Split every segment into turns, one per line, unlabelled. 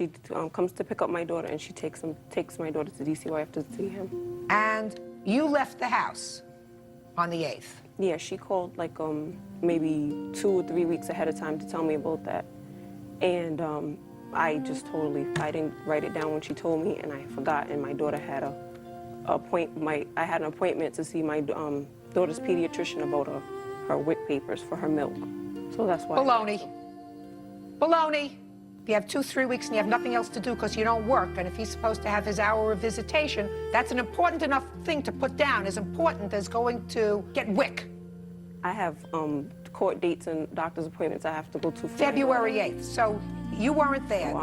She comes to pick up my daughter, and she takes my daughter to DC where I have to see him.
And you left the house on the 8th?
Yeah, she called like maybe 2 or 3 weeks ahead of time to tell me about that. And I just I didn't write it down when she told me, and I forgot, and my daughter had I had an appointment to see my daughter's pediatrician about her WIC papers for her milk. So that's why.
Baloney. Baloney. You have 2-3 weeks and you have nothing else to do because you don't work, and if he's supposed to have his hour of visitation, that's an important enough thing to put down, as important as going to get WIC.
I have court dates and doctor's appointments I have to go to.
February 8th. So you weren't there.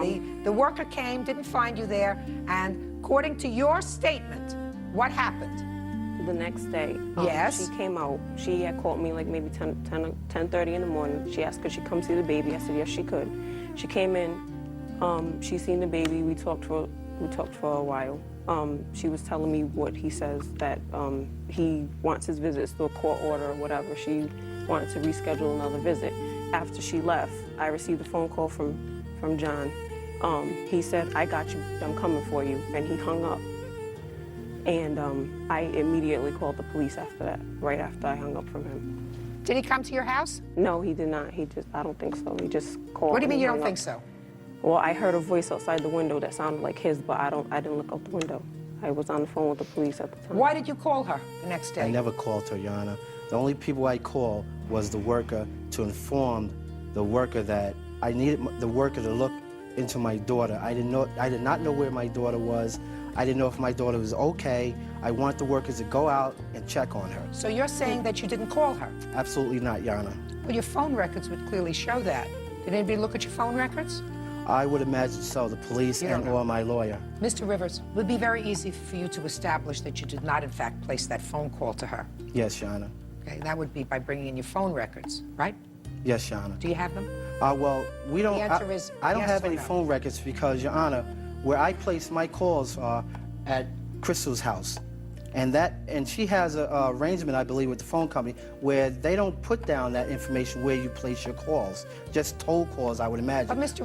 The worker came, didn't find you there, and according to your statement, what happened?
The next day,
yes,
she came out. She had called me like maybe 10:30 in the morning. She asked could she come see the baby. I said yes, she could. She came in. She seen the baby. We talked for a while. She was telling me what he says, that he wants his visits through a court order or whatever. She wanted to reschedule another visit. After she left, I received a phone call from John. He said, "I got you. I'm coming for you," and he hung up. And I immediately called the police after that, right after I hung up from him.
Did he come to your house?
No, he did not. I don't think so. He just called.
What do you mean you don't think so?
Well, I heard a voice outside the window that sounded like his, but I didn't look out the window. I was on the phone with the police at the time.
Why did you call her the next day?
I never called her, Your Honor. The only people I called was the worker to inform the worker that I needed the worker to look into my daughter. I did not know where my daughter was. I didn't know if my daughter was okay. I want the workers to go out and check on her.
So you're saying that you didn't call her?
Absolutely not, Your Honor.
Well, your phone records would clearly show that. Did anybody look at your phone records?
I would imagine so, the police or my lawyer.
Mr. Rivers, it would be very easy for you to establish that you did not, in fact, place that phone call to her.
Yes, Your Honor.
Okay, that would be by bringing in your phone records, right?
Yes, Your Honor.
Do you have them?
Well, we don't.
The answer is
I don't
yes
have
or
any
no.
phone records because, Your Honor, where I place my calls are at Crystal's house. And she has an arrangement, I believe, with the phone company where they don't put down that information where you place your calls. Just toll calls, I would imagine.
But Mr.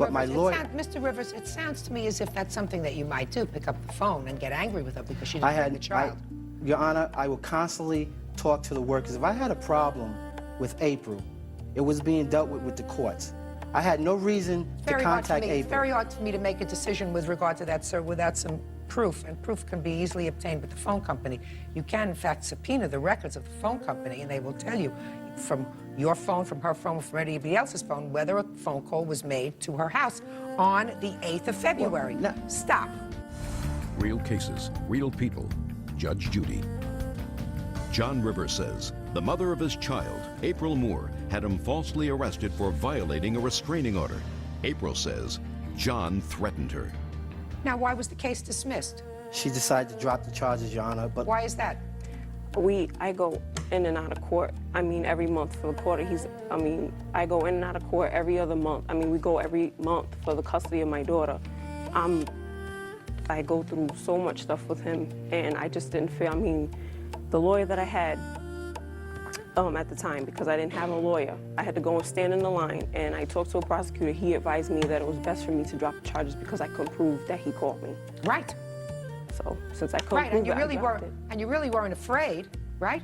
Mr. Rivers, it sounds to me as if that's something that you might do, pick up the phone and get angry with her because she didn't bring the child.
Your Honor, I will constantly talk to the workers. If I had a problem with April, it was being dealt with the courts. I had no reason to contact April.
It's very hard for me to make a decision with regard to that, sir, without some proof, and proof can be easily obtained with the phone company. You can, in fact, subpoena the records of the phone company, and they will tell you from your phone, from her phone, from anybody else's phone, whether a phone call was made to her house on the 8th of February.
Well,
Stop.
Real cases, real people. Judge Judy. John Rivers says the mother of his child, April Moore, had him falsely arrested for violating a restraining order. April says John threatened her.
Now, why was the case dismissed?
She decided to drop the charges, Your Honor, but...
Why is that?
I go in and out of court. I mean, every month for the quarter. I go in and out of court every other month. I mean, we go every month for the custody of my daughter. I go through so much stuff with him, and I just didn't feel, the lawyer that I had at the time, because I didn't have a lawyer, I had to go and stand in the line, and I talked to a prosecutor. He advised me that it was best for me to drop the charges because I couldn't prove that he called me.
Right.
So, since I couldn't prove it, I dropped it.
And you really weren't afraid, right?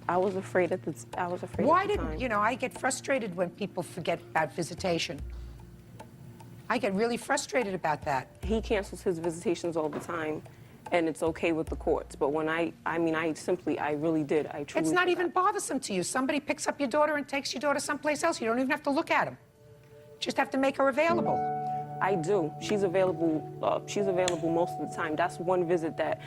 I was afraid at the time.
Why didn't, I get frustrated when people forget about visitation. I get really frustrated about that.
He cancels his visitations all the time, and it's okay with the courts. But when I really did. I truly
It's not even bothersome to you. Somebody picks up your daughter and takes your daughter someplace else. You don't even have to look at them. You just have to make her available.
I do. She's available most of the time. That's one visit that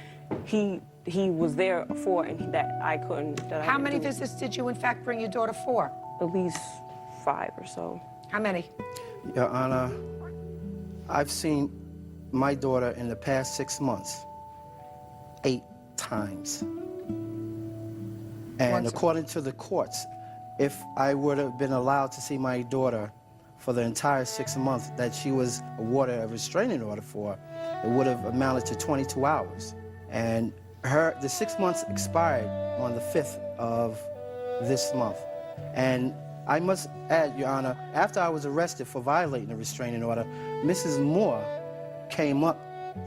he was there for, and that I couldn't.
How many visits did you, in fact, bring your daughter for?
At least 5 or so.
How many?
Your Honor, I've seen my daughter in the past 6 months 8 times. And according to the courts, if I would have been allowed to see my daughter for the entire 6 months that she was awarded a restraining order for, it would have amounted to 22 hours. And the 6 months expired on the 5th of this month. And I must add, Your Honor, after I was arrested for violating a restraining order, Mrs. Moore came up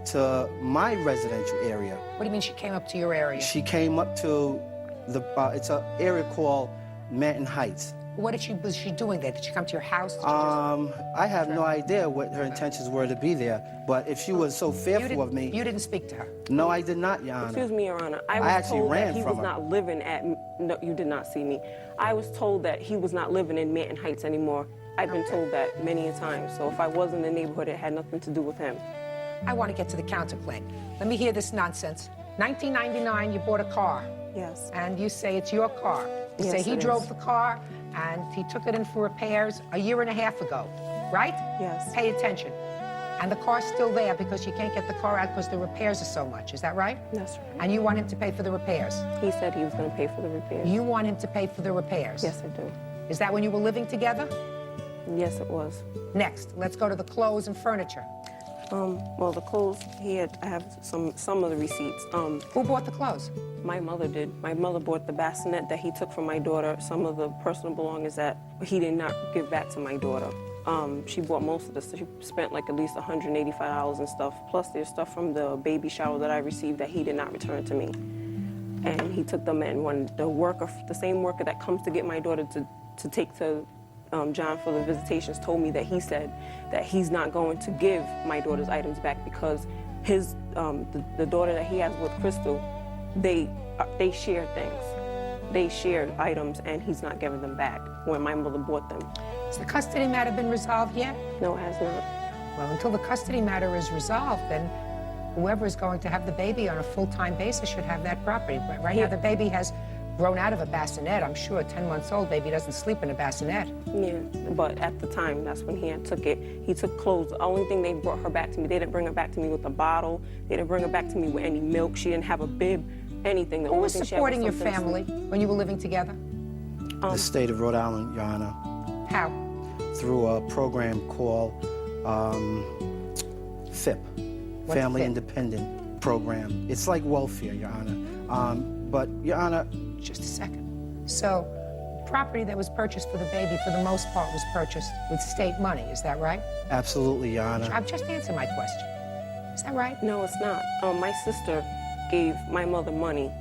to my residential area.
What do you mean she came up to your area?
She came up to it's an area called Manton Heights.
What was she doing there? Did she come to your house? Did she
I have no idea what her intentions were to be there, but if she was so fearful of me...
You didn't speak to her?
No, I did not, Your Honor.
Excuse me, Your Honor. I was
actually
told
ran
that he
from
was
her.
not living at... No, you did not see me. I was told that he was not living in Manton Heights anymore. I've been told that many a time. So if I was in the neighborhood, it had nothing to do with him.
I want to get to the counterclaim. Let me hear this nonsense. 1999, you bought a car.
Yes.
And you say it's your car. You say
Yes,
he
it
drove
is.
the car and he took it in for repairs a year and a half ago, right?
Yes.
Pay attention. And the car's still there because you can't get the car out because the repairs are so much. Is that right?
That's right.
And you want him to pay for the repairs?
He said he was going to pay for the repairs.
You want him to pay for the repairs?
Yes, I do.
Is that when you were living together?
Yes, it was.
Next, let's go to the clothes and furniture.
Well, the clothes, I have some of the receipts.
Who bought the clothes?
My mother did. My mother bought the bassinet that he took from my daughter, some of the personal belongings that he did not give back to my daughter. She bought most of this. She spent like at least $185 and stuff. Plus there's stuff from the baby shower that I received that he did not return to me. And he took them in. When the same worker that comes to get my daughter to take to John for the visitations told me that he said that he's not going to give my daughter's items back because the daughter that he has with Crystal, they share things. They shared items and he's not giving them back when my mother bought them.
Has the custody matter been resolved yet?
No, it has not.
Well, until the custody matter is resolved, then whoever is going to have the baby on a full-time basis should have that property. But right now, the baby has grown out of a bassinet. I'm sure a 10-month-old baby doesn't sleep in a bassinet.
Yeah, but at the time, that's when he had took it. He took clothes. The only thing they brought her back to me, they didn't bring her back to me with a bottle. They didn't bring her back to me with any milk. She didn't have a bib, anything. The
Who
only
was
thing she had
supporting your
something to
family when you were living together?
The state of Rhode Island, Your Honor,
How?
through a program called FIP, Family
FIP?
Independent Program. It's like welfare, Your Honor. But, Your Honor,
Just a second. So, property that was purchased for the baby, for the most part, was purchased with state money. Is that right?
absolutely, Your Honor.
I've just answered my question. Is that right?
No, it's not. My sister gave my mother money,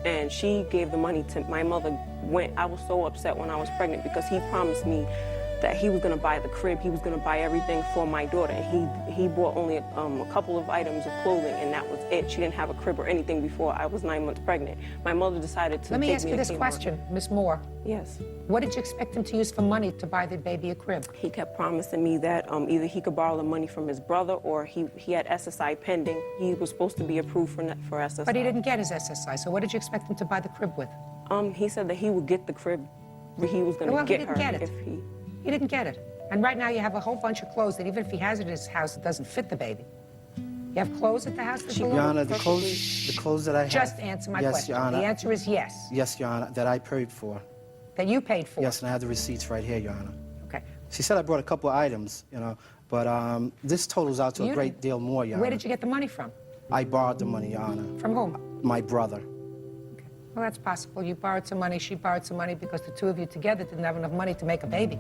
and she gave the money to my mother. I was so upset when I was pregnant because he promised me that he was going to buy the crib, he was going to buy everything for my daughter, and he bought only a couple of items of clothing, and that was it. She didn't have a crib or anything before I was 9 months pregnant. My mother decided to
Let me
take
ask
me
you
to
this
Kmart.
question, Miss Moore.
Yes.
What did you expect him to use for money to buy the baby a crib?
He kept promising me that either he could borrow the money from his brother or he had SSI pending. He was supposed to be approved for SSI.
But he didn't get his SSI, so what did you expect him to buy the crib with?
He said that he would get the crib. He was going to
Well, he
get
didn't
her
get it.
if he...
He didn't get it. And right now you have a whole bunch of clothes that even if he has it in his house, it doesn't fit the baby. You have clothes at the house that
Your
belong?
Honor, the clothes that I have...
Just answer my
yes,
question.
Your Honor.
The answer is yes.
Yes, Your Honor, that I paid for.
That you paid for?
Yes, and I have the receipts right here, Your Honor.
Okay.
She said I brought a couple of items, you know, but this totals out to
You
a great deal more, Your
Where
Honor.
did you get the money from?
I borrowed the money, Your Honor.
From whom?
My brother.
Well, that's possible. You borrowed some money, she borrowed some money because the two of you together didn't have enough money to make a baby.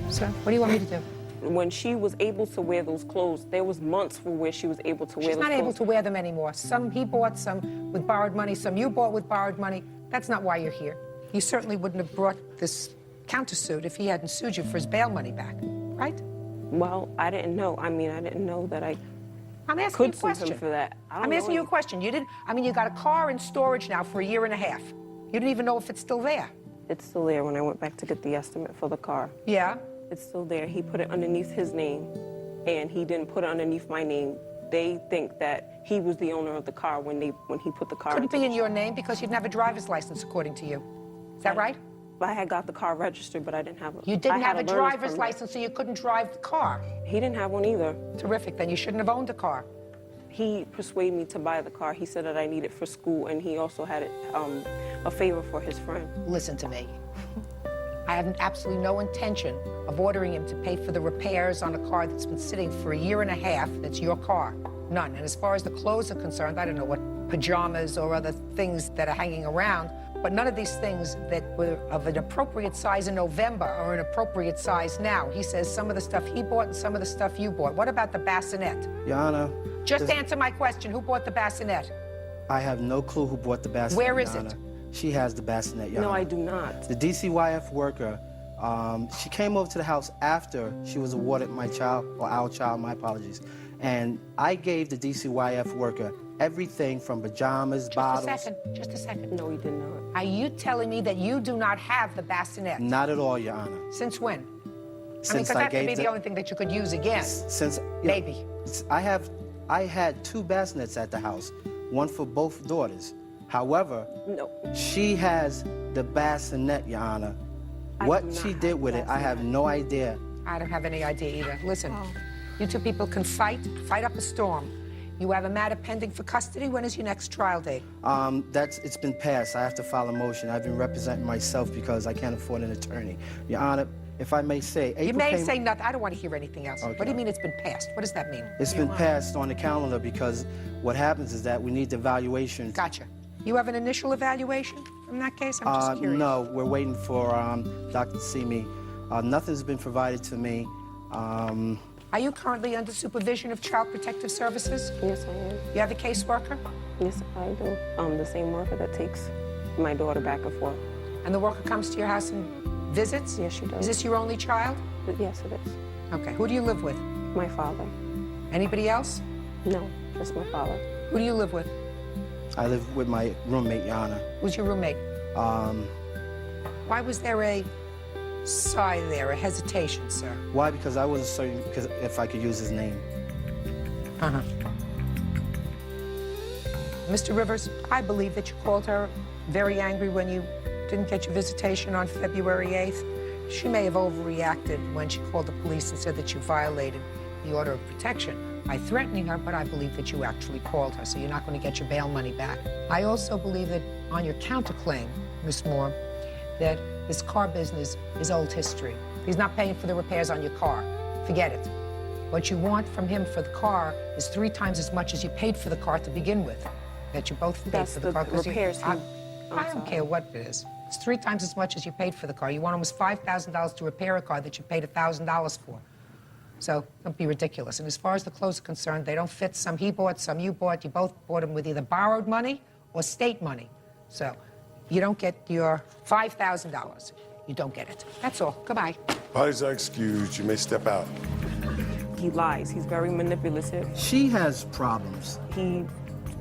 So, what do you want me to do?
When she was able to wear those clothes, there was months for where she was able to wear
She's
those
not
clothes.
able to wear them anymore. Some he bought, some with borrowed money, some you bought with borrowed money. That's not why you're here. You certainly wouldn't have brought this countersuit if he hadn't sued you for his bail money back, right?
Well, I didn't know. I mean, I didn't know that I
I'm asking you
could
a
sue him
question.
for that. I don't
I'm
know
asking you a
any-
question. You didn't. I mean, you got a car in storage now for a year and a half. You didn't even know if it's still there.
It's still there when I went back to get the estimate for the car.
Yeah.
It's still there. He put it underneath his name, and he didn't put it underneath my name. They think that he was the owner of the car when he put the car.
Couldn't
into
be
the
in your name because you didn't have a driver's license, according to you. Is that right?
I had got the car registered, but I didn't have it.
You didn't have a driver's license, so you couldn't drive the car.
He didn't have one either.
Terrific. Then you shouldn't have owned a car.
He persuaded me to buy the car. He said that I needed it for school, and he also had it, a favor for his friend.
Listen to me. I have absolutely no intention of ordering him to pay for the repairs on a car that's been sitting for a year and a half that's your car. None. And as far as the clothes are concerned, I don't know what pajamas or other things that are hanging around. But none of these things that were of an appropriate size in November are an appropriate size now. He says some of the stuff he bought and some of the stuff you bought. What about the bassinet?
Your Honor.
Just answer my question. Who bought the bassinet?
I have no clue who bought the bassinet.
Where is
Your
it?
Honor. She has the bassinet, Your
No,
Honor.
I do not.
The DCYF worker, she came over to the house after she was awarded my child, or our child, my apologies. And I gave the DCYF worker everything from pajamas, bottles.
Just a second.
No, he did not.
Are you telling me that you do not have the bassinet?
Not at all, Your Honor.
Since when? I mean,
Since
because
I
that could
gave
be the only thing that you could use again.
Since
Maybe.
I had 2 bassinets at the house, one for both daughters. However,
No.
she has the bassinet, Your Honor.
I
What
do not
she
have
did
the
with it, I have
bassinet.
no idea.
I don't have any idea either. Listen,
Oh.
you two people can fight up a storm. You have a matter pending for custody. When is your next trial date?
It's been passed. I have to file a motion. I've been representing myself because I can't afford an attorney. Your Honor, if I may say,
You may say nothing. I don't want to hear anything else.
Okay.
What do you mean it's been passed? What does that mean?
It's been passed on the calendar because what happens is that we need the evaluation.
Gotcha. You have an initial evaluation from that case? I'm just curious.
No, we're waiting for doctor to see me. Nothing's been provided to me.
Are you currently under supervision of Child Protective Services?
Yes, I am.
You have a caseworker?
Yes, I do. The same worker that takes my daughter back and forth.
And the worker comes to your house and visits?
Yes, she does.
Is this your only child?
But yes, it is.
Okay. Who do you live with?
My father.
Anybody else?
No, just my father.
Who do you live with?
I live with my roommate, Your Honor.
Who's your roommate? Why was there a sigh there, a hesitation, sir?
Why? Because I wasn't certain if I could use his name.
Uh-huh. Mr. Rivers, I believe that you called her very angry when you didn't get your visitation on February 8th. She may have overreacted when she called the police and said that you violated the order of protection by threatening her, but I believe that you actually called her, so you're not going to get your bail money back. I also believe that on your counterclaim, Miss Moore, that this car business is old history. He's not paying for the repairs on your car. Forget it. What you want from him for the car is 3 times as much as you paid for the car to begin with. That you both paid
That's
for the
the
car. 'Cause
repairs
I
I'm
don't care what it is. It's 3 times as much as you paid for the car. You want almost $5,000 to repair a car that you paid $1,000 for. So don't be ridiculous. And as far as the clothes are concerned, they don't fit. Some he bought, some you bought. You both bought them with either borrowed money or state money. So you don't get your $5,000. You don't get it. That's all. Goodbye.
Parties are excused. You may step out.
He lies. He's very manipulative.
She has problems.
He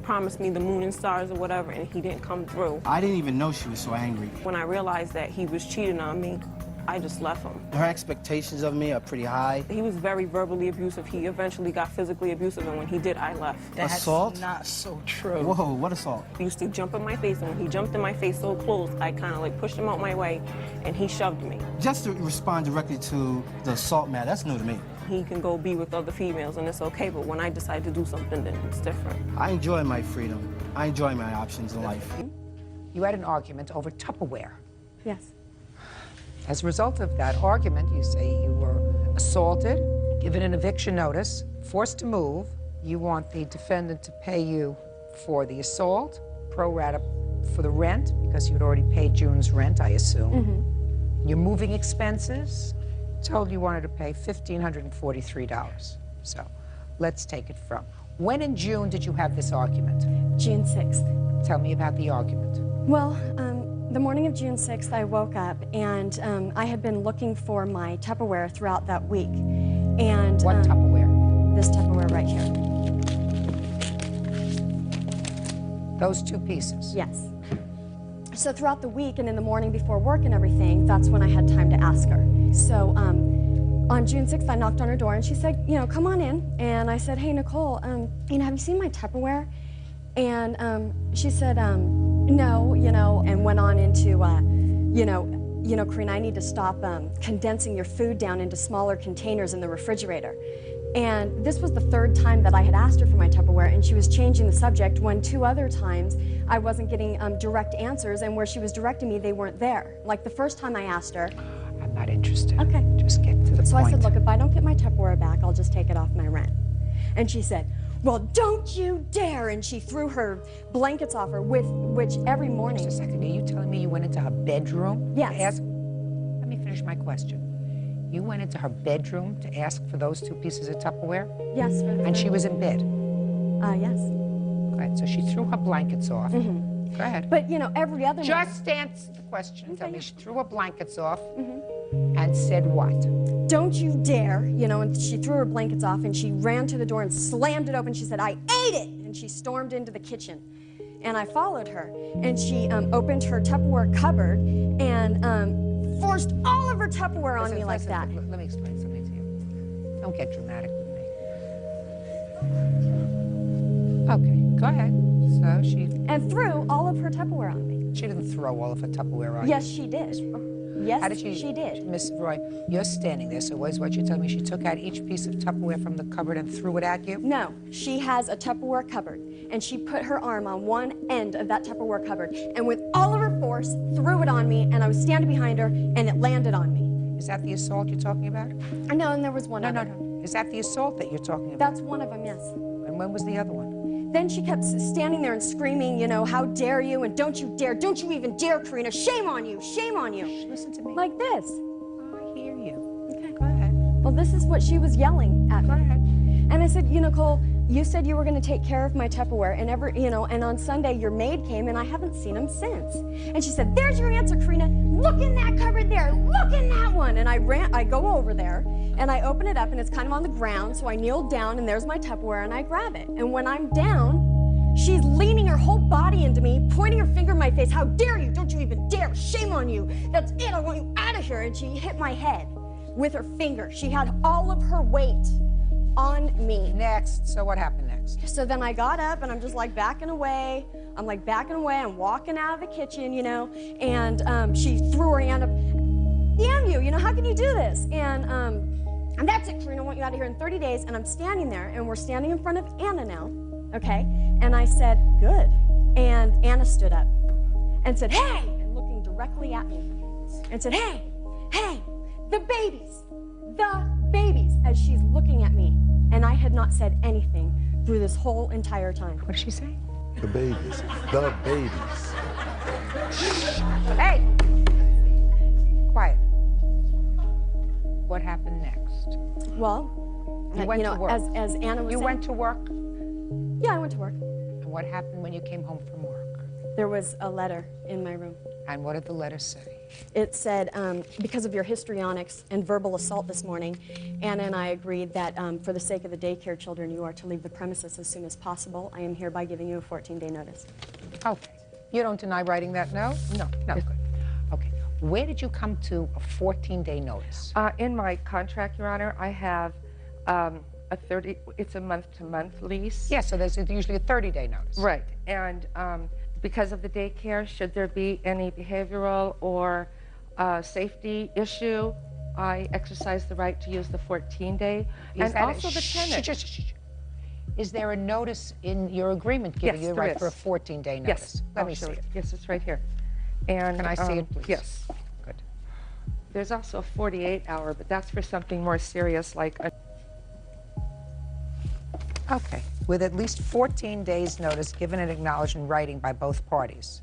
promised me the moon and stars or whatever, and he didn't come through.
I didn't even know she was so angry.
When I realized that he was cheating on me, I just left him.
Her expectations of me are pretty high.
He was very verbally abusive. He eventually got physically abusive, and when he did, I left.
That's
Assault?
not so true.
Whoa, what assault?
He used to jump in my face, and when he jumped in my face so close, I kind of like pushed him out my way, and he shoved me.
Just to respond directly to the assault matter, that's new to me.
He can go be with other females, and it's okay, but when I decide to do something, then it's different.
I enjoy my freedom. I enjoy my options in life.
You had an argument over Tupperware.
Yes.
As a result of that argument, you say you were assaulted, given an eviction notice, forced to move. You want the defendant to pay you for the assault, pro rata for the rent, because you'd already paid June's rent, I assume. Your moving expenses, told you wanted to pay $1,543. So let's take it from. When in June did you have this argument?
June 6th.
Tell me about the argument.
Well, the morning of June 6th, I woke up and I had been looking for my Tupperware throughout that week. And
What Tupperware?
This Tupperware right here.
Those 2 pieces.
Yes. So throughout the week and in the morning before work and everything, that's when I had time to ask her. So on June 6th, I knocked on her door and she said, you know, come on in. And I said, hey, Nicole, you know, have you seen my Tupperware? And she said, no, you know, and went on into, you know, Karina, I need to stop condensing your food down into smaller containers in the refrigerator. And this was the 3rd time that I had asked her for my Tupperware, and she was changing the subject when 2 other times I wasn't getting direct answers, and where she was directing me, they weren't there. Like the first time I asked her.
I'm not interested.
Okay.
Just get to the
So
point.
I said, look, if I don't get my Tupperware back, I'll just take it off my rent. And she said, well, don't you dare, and she threw her blankets off her, with which every morning.
Just a second, are you telling me you went into her bedroom
Yes.
to ask? Let me finish my question. You went into her bedroom to ask for those 2 pieces of Tupperware?
Yes.
And she was in bed?
Yes.
Go ahead. So she threw her blankets off. Go ahead.
But, you know, every other morning.
Just answer the question. Tell me,
yeah.
she threw her blankets off and said what?
Don't you dare, you know, and she threw her blankets off and she ran to the door and slammed it open. She said, I ate it! And she stormed into the kitchen. And I followed her. And she opened her Tupperware cupboard and forced all of her Tupperware on me like that.
Let me explain something to you. Don't get dramatic with me. Okay, go ahead. So she
And threw all of her Tupperware on me.
didn't throw all of her Tupperware on
Yes,
you.
she did. Yes,
How did she
did.
Miss Roy, you're standing there, so what you're telling me, she took out each piece of Tupperware from the cupboard and threw it at you?
No, she has a Tupperware cupboard, and she put her arm on one end of that Tupperware cupboard, and with all of her force, threw it on me, and I was standing behind her, and it landed on me.
Is that the assault you're talking about?
No, and there was one
No,
other.
no. Is that the assault that you're talking about?
That's one of them, yes.
And when was the other one?
Then she kept standing there and screaming, you know, how dare you, and don't you dare, don't you even dare, Karina, shame on you, shame on you.
Listen to me.
Like this.
I hear you.
Okay.
Go ahead.
Well, this is what she was yelling at me.
Go ahead.
And I said, you know, Nicole, you said you were going to take care of my Tupperware, and and on Sunday your maid came, and I haven't seen him since. And she said, there's your answer, Karina. Look in that cupboard there. Look in that one. And I go over there, and I open it up, and it's kind of on the ground. So I kneel down, and there's my Tupperware, and I grab it. And when I'm down, she's leaning her whole body into me, pointing her finger in my face. How dare you? Don't you even dare. Shame on you. That's it. I want you out of here. And she hit my head with her finger. She had all of her weight on me.
Next. So what happened next?
So then I got up and I'm just like backing away. I'm walking out of the kitchen, you know, and she threw her hand up. Damn you, you know, how can you do this? And that's it, Karina, I want you out of here in 30 days. And I'm standing there, and we're standing in front of Anna now, okay? And I said, good. And Anna stood up and said, hey, and looking directly at me, and said, hey, the babies, as she's looking at me. And I had not said anything through this whole entire time.
What did she say?
The babies. The babies.
Hey! Quiet. What happened next?
Well,
You went
know,
to work.
as Anna was
You
saying,
went to work?
Yeah, I went to work.
And what happened when you came home from work?
There was a letter in my room.
And what did the letter say?
It said, because of your histrionics and verbal assault this morning, Anna and I agreed that for the sake of the daycare children, you are to leave the premises as soon as possible. I am hereby giving you a 14-day notice.
Okay. You don't deny writing that note?
No.
No, good. Okay. Where did you come to a 14-day notice?
In my contract, Your Honor, I have it's a month-to-month lease.
Yeah, so there's usually a 30-day notice.
Right, and because of the daycare, should there be any behavioral or safety issue, I exercise the right to use the 14-day, and also the tenant.
Is there a notice in your agreement giving
Yes,
you the
there
right for a
is.
14-day notice?
Yes,
Let
I'll
me
show
see
it.
it.
Yes, it's right here. And
Can I see it, please?
Yes.
Good.
There's also a 48-hour, but that's for something more serious, like a
Okay. With at least 14 days' notice given and acknowledged in writing by both parties.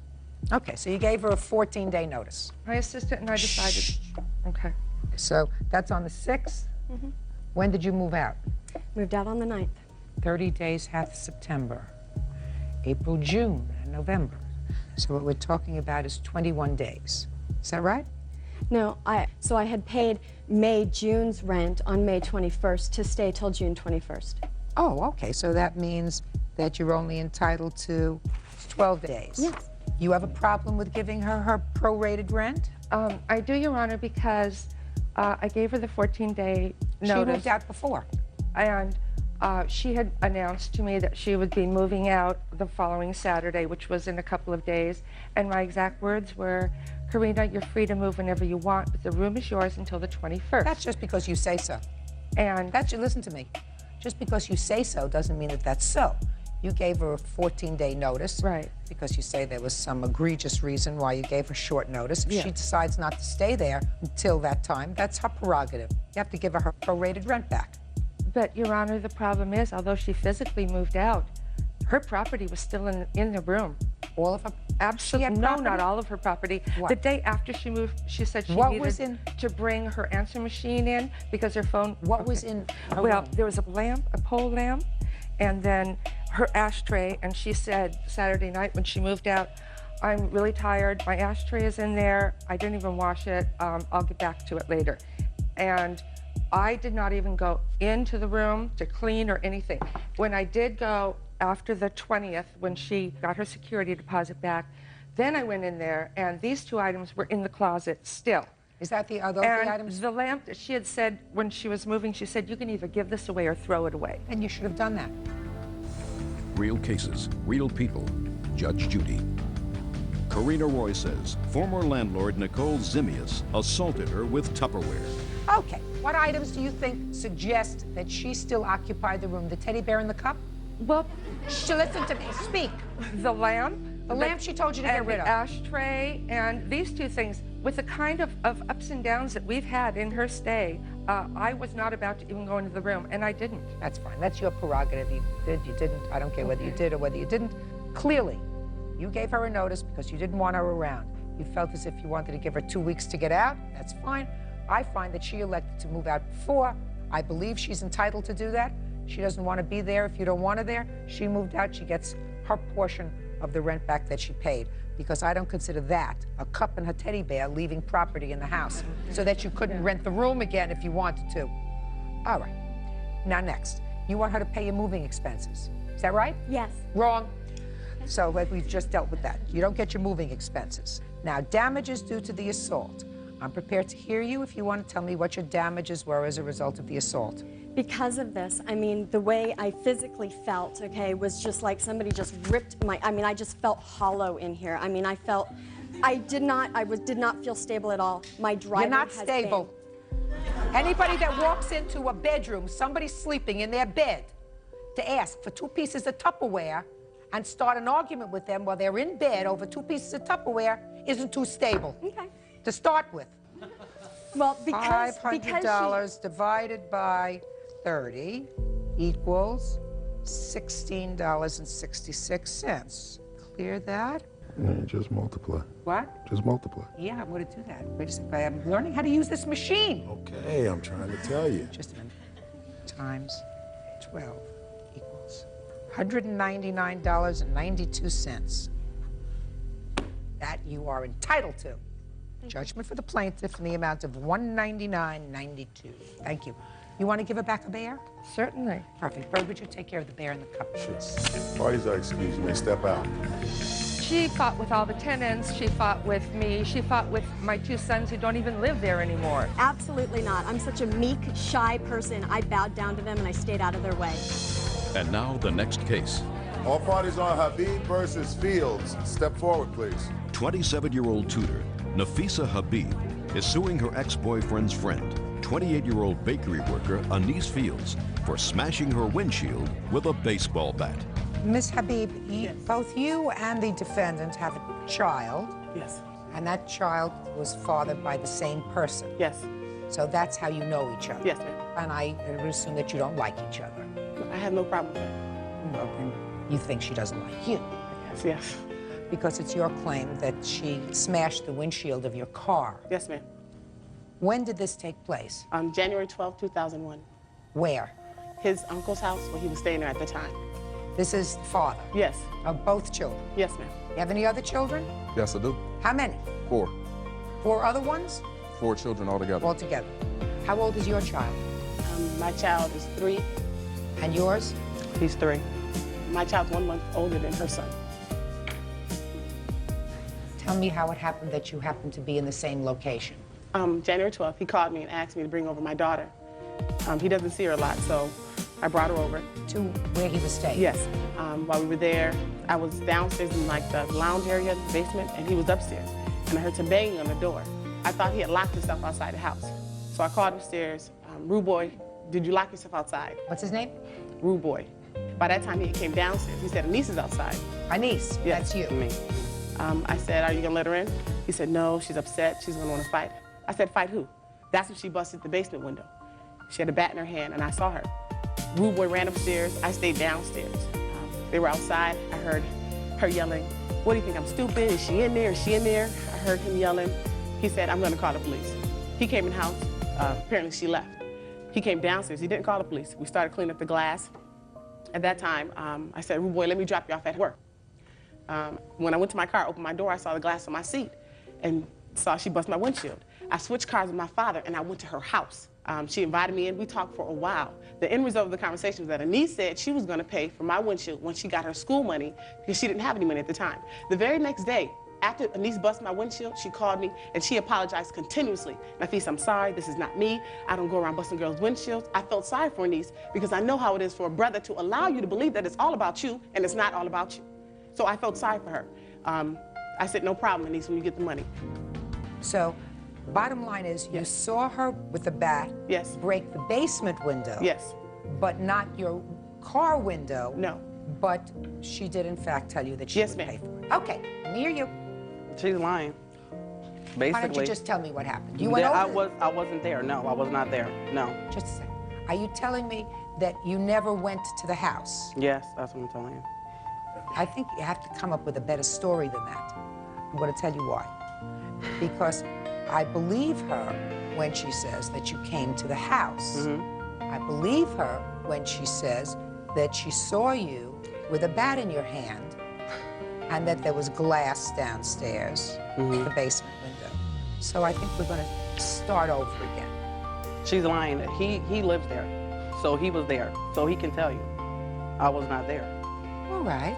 Okay, so you gave her a 14-day notice.
my assistant and I decided. Okay.
So that's on the 6th.
Mm-hmm.
When did you move out?
Moved out on the 9th.
30 days hath September, April, June, and November. So what we're talking about is 21 days. Is that right?
No, so I had paid June's rent on May 21st to stay till June 21st.
Oh, okay. So that means that you're only entitled to 12 days.
Yes.
You have a problem with giving her her prorated rent?
I do, Your Honor, because I gave her the 14-day
She
notice.
moved out before.
And she had announced to me that she would be moving out the following Saturday, which was in a couple of days. And my exact words were, Karina, you're free to move whenever you want, but the room is yours until the 21st.
That's just because you say so.
And
Listen to me. Just because you say so doesn't mean that that's so. You gave her a 14-day notice.
Right.
Because you say there was some egregious reason why you gave her short notice. If
Yeah.
she decides not to stay there until that time, that's her prerogative. You have to give her her prorated rent back.
But, Your Honor, the problem is, although she physically moved out, her property was still in the room.
All of her?
Absolutely. No, not all of her property.
What?
The day after she moved, she said she
What
needed
was in-
to bring her answer machine in because her phone...
What was in her
Well,
room?
there was a lamp, a pole lamp, and then her ashtray, and she said Saturday night when she moved out, I'm really tired, my ashtray is in there, I didn't even wash it, I'll get back to it later. And I did not even go into the room to clean or anything. When I did go after the 20th, when she got her security deposit back, then I went in there, and these two items were in the closet still.
Is that are those the
And
items?
the lamp that she had said when she was moving, she said, you can either give this away or throw it away.
And you should have done that.
Real cases, real people. Judge Judy. Karina Roy says former landlord Nicole Zimius assaulted her with Tupperware.
Okay, what items do you think suggest that she still occupied the room? The teddy bear and the cup?
Well,
Listen to me, speak.
the lamp.
The lamp she told you to get
and
rid
the
of.
ashtray, and these two things, with the kind of ups and downs that we've had in her stay, I was not about to even go into the room, and I didn't.
That's fine, that's your prerogative. You did, you didn't, I don't care whether you did or whether you didn't. Clearly, you gave her a notice because you didn't want her around. You felt as if you wanted to give her 2 weeks to get out, that's fine. I find that she elected to move out before. I believe she's entitled to do that. She doesn't want to be there if you don't want her there. She moved out, she gets her portion of the rent back that she paid, because I don't consider that, a cup and her teddy bear, leaving property in the house so that you couldn't rent the room again if you wanted to. All right. Now next, you want her to pay your moving expenses. Is that right?
Yes.
Wrong. So we've just dealt with that. You don't get your moving expenses. Now, damages due to the assault. I'm prepared to hear you if you want to tell me what your damages were as a result of the assault.
Because of this, I mean, the way I physically felt, okay, was just like somebody just ripped I just felt hollow in here. I mean, I did not feel stable at all. My driver
You're not
has
stable. Anybody that walks into a bedroom, somebody's sleeping in their bed, to ask for 2 pieces of Tupperware and start an argument with them while they're in bed over 2 pieces of Tupperware isn't too stable.
Okay.
To start with.
Well, because
$500 divided by 30 equals $16.66. Clear that?
Yeah, just multiply.
What?
Just multiply.
Yeah, I'm going to do that. Wait a second. I'm learning how to use this machine.
Okay, I'm trying to tell you.
Just a minute. Times 12 equals $199.92. That you are entitled to. Judgment for the plaintiff in the amount of $199.92. Thank you. You want to give her back a bear?
Certainly.
Perfect. Bird, would you take care of the bear in the cup?
Parties are excused. You may step out.
She fought with all the tenants, she fought with me, she fought with my 2 sons who don't even live there anymore.
Absolutely not. I'm such a meek, shy person. I bowed down to them and I stayed out of their way.
And now the next case.
All parties on Habib versus Fields. Step forward, please.
27-year-old tutor Nafisa Habib is suing her ex-boyfriend's friend, 28-year-old bakery worker Anise Fields, for smashing her windshield with a baseball bat.
Ms. Habib, both you and the defendant have a child,
Yes.
and that child was fathered by the same person.
Yes.
So that's how you know each other.
Yes, ma'am.
And I would assume that you don't like each other.
I have no problem with that.
Well, then you think she doesn't like you.
Yes, yes.
Because it's your claim that she smashed the windshield of your car.
Yes, ma'am.
When did this take place?
On January 12, 2001.
Where?
His uncle's house where he was staying there at the time.
This is the father
Yes.
of both children.
Yes, ma'am.
You have any other children?
Yes, I do.
How many?
4.
4 other ones?
4 children altogether.
Altogether. How old is your child?
My child is 3.
And yours?
He's 3. My child's 1 month older than her son.
Tell me how it happened that you happened to be in the same location.
January 12th, he called me and asked me to bring over my daughter. He doesn't see her a lot, so I brought her over.
To where he was staying?
Yes. While we were there, I was downstairs in like the lounge area, the basement, and he was upstairs. And I heard some banging on the door. I thought he had locked himself outside the house. So I called upstairs, Rue Boy, did you lock yourself outside?
What's his name?
Rue Boy. By that time, he came downstairs. He said, Anise is outside.
Anise,
Yes,
that's you.
Me. I said, are you gonna let her in? He said, no, she's upset. She's gonna wanna fight. I said, fight who? That's when she busted the basement window. She had a bat in her hand, and I saw her.
Rude boy ran upstairs. I stayed downstairs. They were outside. I heard her yelling, "What do you think, I'm stupid? Is she in there? Is she in there?" I heard him yelling. He said, "I'm going to call the police." He came in the house. Apparently she left. He came downstairs. He didn't call the police. We started cleaning up the glass. At that time, I said, "Rude boy, let me drop you off at work." When I went to my car, opened my door, I saw the glass on my seat and saw she bust my windshield. I switched cars with my father and I went to her house. She invited me in. We talked for a while. The end result of the conversation was that Anise said she was going to pay for my windshield when she got her school money because she didn't have any money at the time. The very next day, after Anise busted my windshield, she called me and she apologized continuously. Nafisa, I'm sorry, this is not me. I don't go around busting girls' windshields. I felt sorry for Anise because I know how it is for a brother to allow you to believe that it's all about you and it's not all about you. So I felt sorry for her. I said, "No problem, Anise, when you get the money."
So, bottom line is, you saw her with the bat
Yes.
break the basement window.
Yes.
But not your car window.
No.
But she did, in fact, tell you that she
Yes,
would
ma'am.
pay for it. Okay, me or you?
She's lying. Basically.
Why don't you just tell me what happened? You went
I
over
wasn't there. No, I was not there. No.
Just a second. Are you telling me that you never went to the house?
Yes, that's what I'm telling you.
I think you have to come up with a better story than that. I'm going to tell you why. Because I believe her when she says that you came to the house. I believe her when she says that she saw you with a bat in your hand and that there was glass downstairs in the basement window. So I think we're going to start over again.
She's lying. He lives there, so he was there, so he can tell you. I was not there.
All right.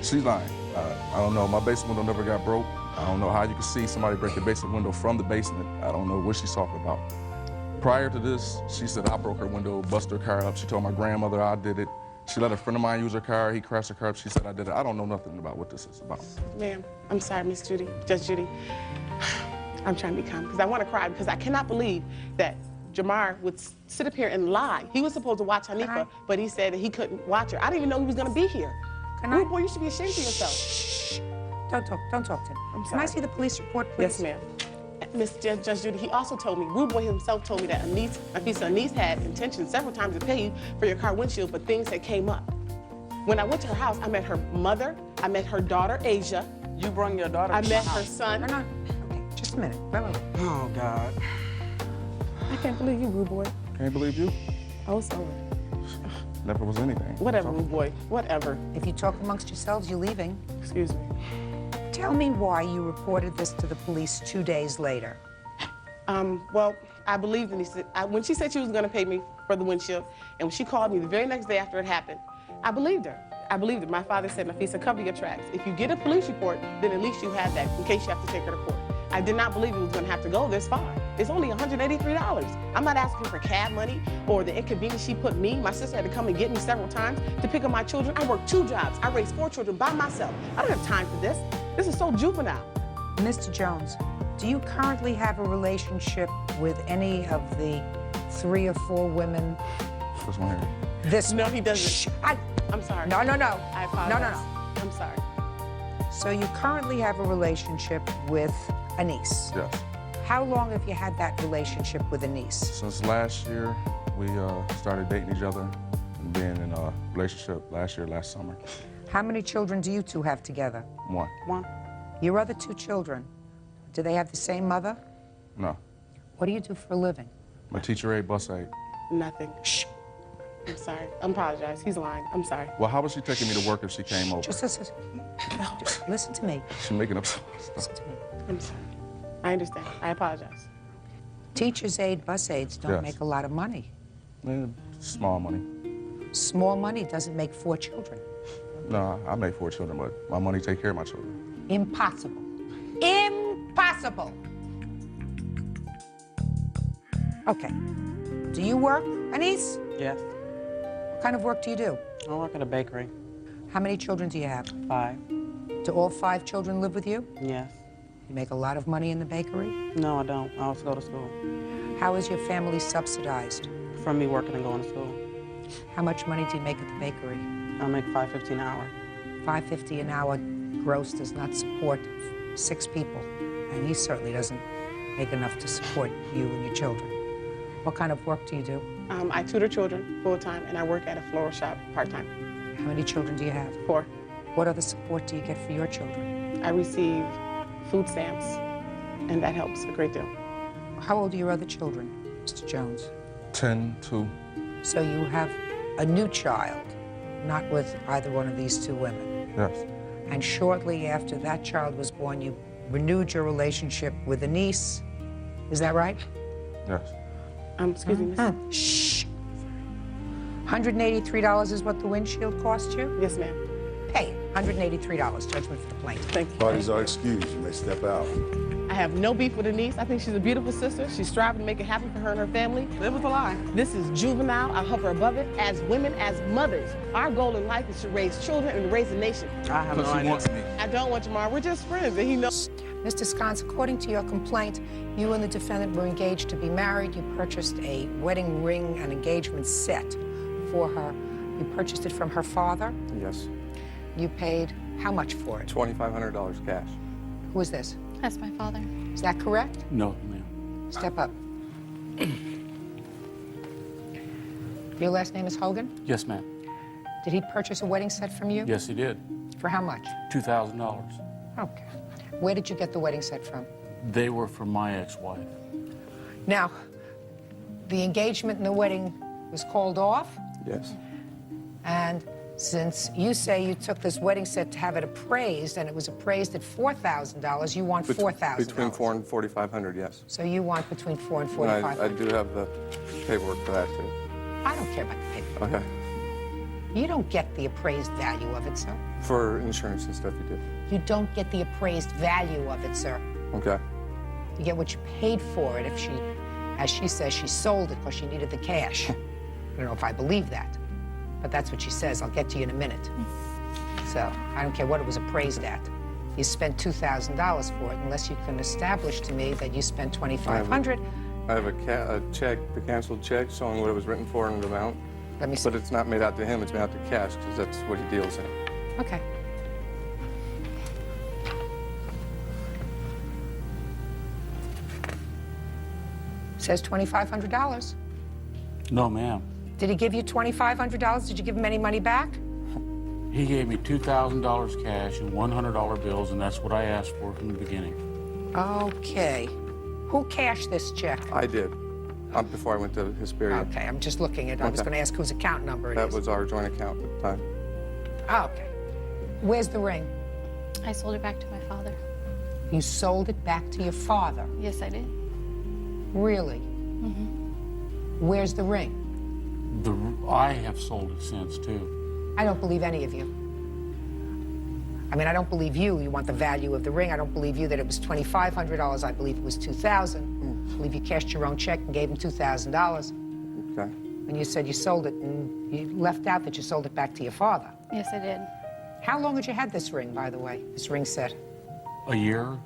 She's lying. I don't know. My basement window never got broke. I don't know how you can see somebody break the basement window from the basement. I don't know what she's talking about. Prior to this, she said I broke her window, busted her car up. She told my grandmother I did it. She let a friend of mine use her car. He crashed her car up. She said I did it. I don't know nothing about what this is about.
Ma'am, I'm sorry, Miss Judy, Judge Judy. I'm trying to be calm because I want to cry because I cannot believe that Jamar would sit up here and lie. He was supposed to watch Hanifa, but he said that he couldn't watch her. I didn't even know he was going to be here. Rude boy, you should be ashamed of yourself.
Shh. Don't talk to him.
I'm
Can I
sorry.
see the police report, please?
Yes, ma'am. Miss Judge Judy, he also told me, Rude boy himself told me that Anise had intentions several times to pay you for your car windshield, but things had came up. When I went to her house, I met her mother, I met her daughter, Asia.
You brought your daughter
I
to
met
my
her
house.
son.
No. Okay, just a minute. Wait.
Oh, God.
I can't believe you, Rude boy.
Can't believe you.
Oh, sorry.
Never was anything.
Whatever, Rude boy. Whatever.
If you talk amongst yourselves, you're leaving.
Excuse me.
Tell me why you reported this to the police 2 days later.
Well, I believed Anise. When she said she was going to pay me for the windshield, and when she called me the very next day after it happened, I believed her. I believed her. My father said, Nafisa, cover your tracks. If you get a police report, then at least you have that in case you have to take her to court. I did not believe it was going to have to go this far. It's only $183. I'm not asking for cab money or the inconvenience she put me. My sister had to come and get me several times to pick up my children. I work 2 jobs. I raised 4 children by myself. I don't have time for this. This is so juvenile.
Mr. Jones, do you currently have a relationship with any of the 3 or 4 women?
This one here.
This
No,
one.
he doesn't.
Shh.
I'm sorry.
No.
I apologize.
No.
I'm sorry.
So you currently have a relationship with Anise.
Yes.
How long have you had that relationship with Anise?
Since last year, we started dating each other and being in a relationship last summer.
How many children do you 2 have together?
One.
Your other 2 children, do they have the same mother?
No.
What do you do for a living?
I'm a teacher aide, bus aide.
Nothing. Shh. I'm sorry. I apologize. He's lying. I'm sorry.
Well, how was she taking me to work if she came over?
Just listen to me.
She's making up stuff.
Listen to me.
I'm sorry. I understand. I apologize.
Teachers' aid, bus aides don't
Yes.
make a lot of money.
Small money.
Small money doesn't make 4 children.
No, I made 4 children, but my money take care of my children.
Impossible. Impossible. Okay. Do you work, Anise?
Yes.
What kind of work do you do?
I work at a bakery.
How many children do you have?
5.
Do all 5 children live with you?
Yes.
You make a lot of money in the bakery?
No, I don't. I also go to school.
How is your family subsidized?
From me working and going to school.
How much money do you make at the bakery?
I make $5.50 an hour.
$5.50 an hour gross does not support 6 people, and he certainly doesn't make enough to support you and your children. What kind of work do you do?
I tutor children full-time, and I work at a floral shop part-time.
How many children do you have?
4.
What other support do you get for your children?
I receive food stamps, and that helps a great deal.
How old are your other children, Mr. Jones?
10, 2.
So you have a new child, not with either one of these two women.
Yes.
And shortly after that child was born, you renewed your relationship with a niece. Is that right?
Yes.
Excuse me, miss?
Shh. $183 is what the windshield cost you?
Yes, ma'am.
Pay it. $183, judgment for the plaintiff.
Thank you.
Parties are excused. You may step out.
I have no beef with her niece. I think she's a beautiful sister. She's striving to make it happen for her and her family. It was a lie. This is juvenile. I hover above it. As women, as mothers, our goal in life is to raise children and to raise a nation.
I have no idea.
Wants me.
I don't want Jamar. We're just friends, and he knows.
Mr. Sconce, according to your complaint, you and the defendant were engaged to be married. You purchased a wedding ring and engagement set for her. You purchased it from her father.
Yes.
You paid how much for it?
$2,500 cash.
Who is this?
That's my father.
Is that correct?
No, ma'am.
Step up. Your last name is Hogan?
Yes, ma'am.
Did he purchase a wedding set from you?
Yes, he did.
For how much?
$2,000.
Okay. Where did you get the wedding set from?
They were from my ex-wife.
Now, the engagement and the wedding was called off,
Yes.
and since you say you took this wedding set to have it appraised, and it was appraised at $4,000, you want $4,000.
Between $4,000 and $4,500, yes.
So you want between $4,000 and
And
$4,500.
I do have the paperwork for that, too.
I don't care about the paper.
Okay.
You don't get the appraised value of it, sir.
For insurance and stuff, you do.
You don't get the appraised value of it, sir.
Okay.
You get what you paid for it if she, as she says, she sold it because she needed the cash. I don't know if I believe that, but that's what she says. I'll get to you in a minute. So I don't care what it was appraised at. You spent $2,000 for it unless you can establish to me that you spent $2,500.
I have a check, the canceled check, showing what it was written for and the amount.
Let me see.
But it's not made out to him, it's made out to cash, because that's what he deals in.
Okay. Says $2,500.
No, ma'am.
Did he give you $2,500? Did you give him any money back?
He gave me $2,000 cash and $100 bills, and that's what I asked for from the beginning.
Okay. Who cashed this check?
I did, before I went to Hesperia.
Okay, I'm just looking at it. I was
Okay.
going to ask whose account number it
That
is.
was our joint account at the time.
Oh, okay. Where's the ring?
I sold it back to my father.
You sold it back to your father.
Yes, I did.
Really? Where's the ring?
I have sold it since, too.
I don't believe any of you. I mean, I don't believe you. You want the value of the ring. I don't believe you that it was $2,500. I believe it was $2,000. I believe you cashed your own check and gave him $2,000.
Okay.
And you said you sold it, and you left out that you sold it back to your father.
Yes, I did.
How long had you had this ring, by the way, this ring set?
A year.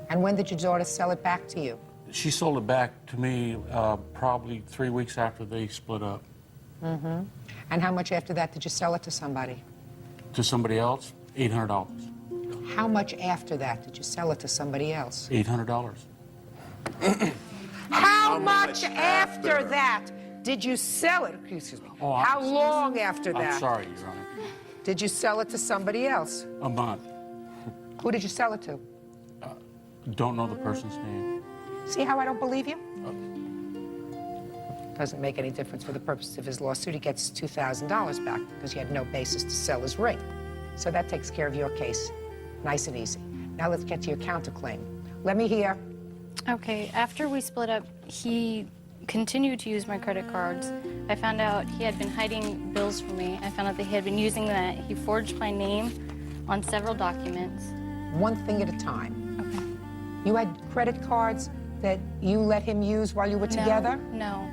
And when did your daughter sell it back to you?
She sold it back to me probably 3 weeks after they split up.
And how much after that did you sell it to somebody?
To somebody else, $800.
How much after that did you sell it to somebody else?
$800.
How much after that did you sell it? Excuse me.
Oh,
How long after that?
I'm sorry, Your Honor.
Did you sell it to somebody else?
A month.
Who did you sell it to?
Don't know the person's name.
See how I don't believe you? Doesn't make any difference for the purpose of his lawsuit. He gets $2,000 back because he had no basis to sell his ring. So that takes care of your case. Nice and easy. Now let's get to your counterclaim. Let me hear.
Okay, after we split up, he continued to use my credit cards. I found out he had been hiding bills from me. I found out that he had been using that. He forged my name on several documents.
One thing at a time.
Okay.
You had credit cards that you let him use while you were together?
No.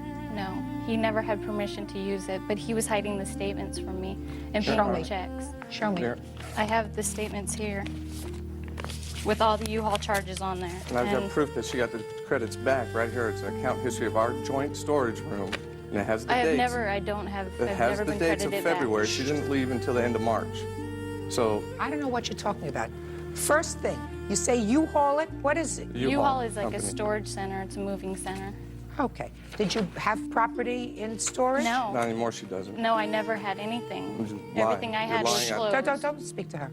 He never had permission to use it, but he was hiding the statements from me and
Show
paying
me.
the checks.
Show me.
Here.
I have the statements here with all the U-Haul charges on there.
And I've got proof that she got the credits back right here. It's an account history of our joint storage room. And it has the dates.
I don't have,
It
I've
has
never
the
been
dates of
credited
February.
back.
She didn't leave until the end of March. So
I don't know what you're talking about. First thing, you say U-Haul it? What is it?
U-Haul is like
company.
a storage center. It's a moving center.
Okay. Did you have property in storage?
Not
No.
anymore, she doesn't.
No, I never had anything.
You're just
Everything
lying.
I had
You're
was
lying at-
closed.
Don't speak to her.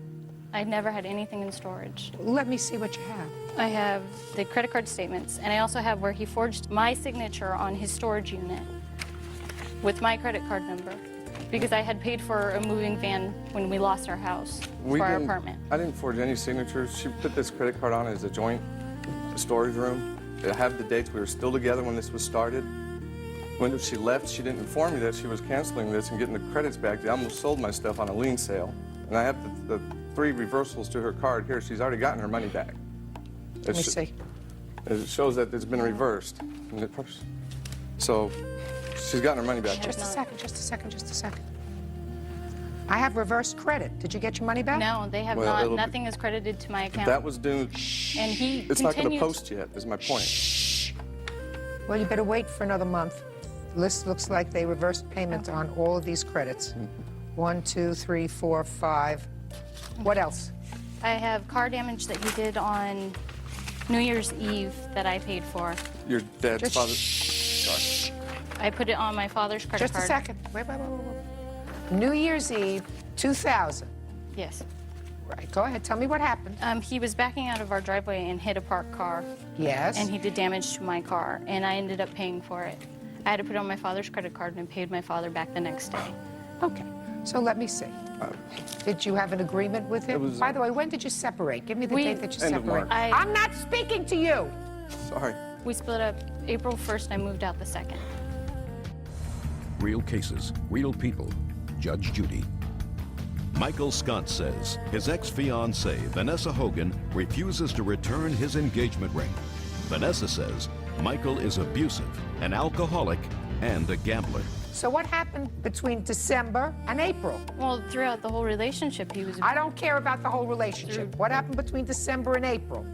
I never had anything in storage.
Let me see what you have.
I have the credit card statements, and I also have where he forged my signature on his storage unit with my credit card number because I had paid for a moving van when we lost our house for our apartment.
I didn't forge any signatures. She put this credit card on as a joint storage room. I have the dates. We were still together when this was started. When she left, she didn't inform me that she was canceling this and getting the credits back. I almost sold my stuff on a lien sale. And I have the 3 reversals to her card here. She's already gotten her money back.
Let me see.
It shows that it's been reversed. So she's gotten her money back.
Just a second. I have reverse credit. Did you get your money back?
No, they have
Well,
not.
it'll be-
Nothing is credited to my account.
That was due.
And he
It's not going to
continued.
post yet, is my point.
Well, you better wait for another month. List looks like they reversed payment on all of these credits. 1, 2, 3, 4, 5. What else?
I have car damage that he did on New Year's Eve that I paid for.
Your dad's
Just
father. Sorry.
I put it on my father's credit
Just
card.
a second. Wait. New Year's Eve, 2000.
Yes.
Right, go ahead. Tell me what happened.
He was backing out of our driveway and hit a parked car.
Yes.
And he did damage to my car, and I ended up paying for it. I had to put it on my father's credit card, and I paid my father back the next day.
Okay, so let me see. Did you have an agreement with him?
It was,
By the way, when did you separate? Give me the date that you
End of
separated.
March.
I'm not speaking to you.
Sorry.
We split up April 1st, I moved out the 2nd.
Real cases, real people. Judge Judy. Michael Scott says his ex-fiancée, Vanessa Hogan, refuses to return his engagement ring. Vanessa says Michael is abusive, an alcoholic, and a gambler.
So what happened between December and April?
Well, throughout the whole relationship, he was...
I don't care about the whole relationship. What happened between December and April?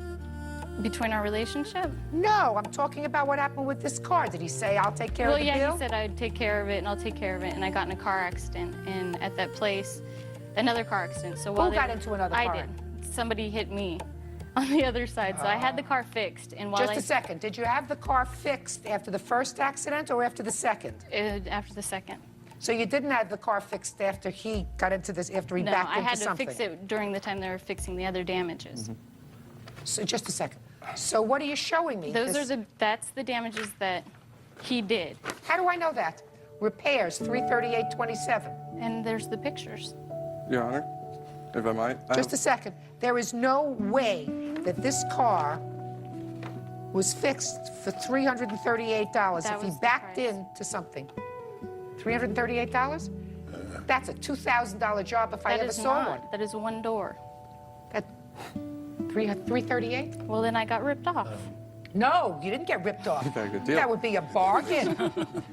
Between our relationship?
No, I'm talking about what happened with this car. Did he say, I'll take care of the bill?
Well, yeah, he said I'd take care of it, and I'll take care of it, and I got in a car accident, and at that place, another car accident. So while
Who got into another car?
I did. Somebody hit me on the other side, so I had the car fixed, and while
Just a second. Did you have the car fixed after the first accident or after the second?
After the second.
So you didn't have the car fixed after he got into this, after he
No,
backed
I
into
had to
something?
fix it during the time they were fixing the other damages.
So just a second. So what are you showing me?
That's the damages that he did.
How do I know that? Repairs, 338.27.
And there's the pictures.
Your Honor, if I might.
Just a second. There is no way that this car was fixed for $338
That
if he
was the
backed
price.
into something. $338? That's a $2,000 job if I
That
ever
is
saw
not.
one.
That is one door.
That $338?
Well, then I got ripped off.
No, you didn't get ripped off.
You got a good deal.
That would be a bargain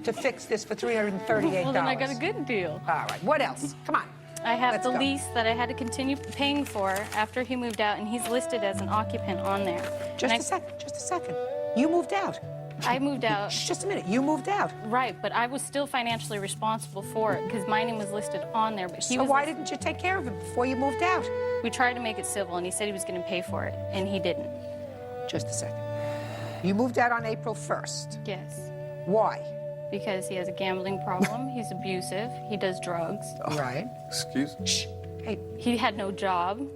to fix this for $338.
Well, then I got a good deal.
All right, what else? Come on.
I have
Let's
the
go.
lease that I had to continue paying for after he moved out, and he's listed as an occupant on there.
Just
And
a second. You moved out.
I moved out.
Shh, just a minute. You moved out.
Right, but I was still financially responsible for it because my name was listed on there. But he
So
was
why didn't you take care of it before you moved out?
We tried to make it civil, and he said he was going to pay for it, and he didn't.
Just a second. You moved out on April 1st.
Yes,
Why?
because he has a gambling problem. He's abusive. He does drugs.
Right.
Excuse me?
Shh. Hey,
He had no job.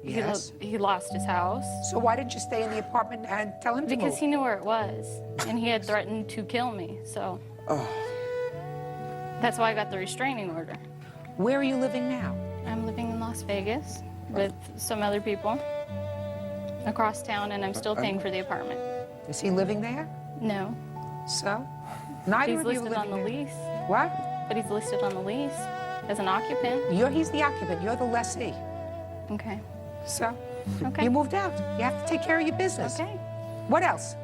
Yes.
He lost his house
so why didn't you stay in the apartment and tell him to
because
move?
he knew where it was, and he had threatened to kill me. So that's why I got the restraining order.
Where are you living now?
I'm living in Las Vegas with some other people across town, and I'm still paying for the apartment.
Is he living there?
No,
So? Neither
he's
of you are
listed
living
on the
there.
lease,
What?
but he's listed on the lease as an occupant.
He's the occupant. You're the lessee.
Okay.
So?
Okay.
You moved out. You have to take care of your business.
Okay.
What else?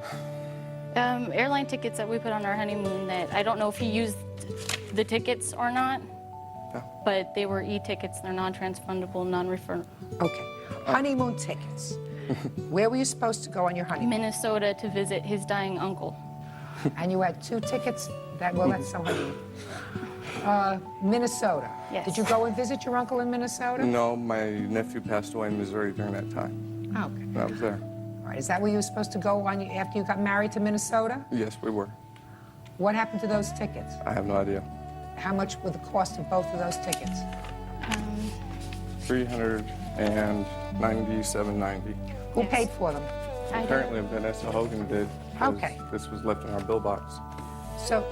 Airline tickets that we put on our honeymoon that I don't know if he used the tickets or not, but they were e-tickets. They're non-transfundable, non-refundable.
Okay. Honeymoon tickets. Where were you supposed to go on your honeymoon?
Minnesota to visit his dying uncle.
And you had 2 tickets? That's so honeymoon. Minnesota.
Yes.
Did you go and visit your uncle in Minnesota?
No, my nephew passed away in Missouri during that time.
Okay.
I was there.
All right. Is that where you were supposed to go on after you got married to Minnesota?
Yes, we were.
What happened to those tickets?
I have no idea.
How much were the cost of both of those tickets?
$397.90.
Who paid for them?
Apparently, Vanessa Hogan did. 'Cause
Okay.
This was left in our bill box.
So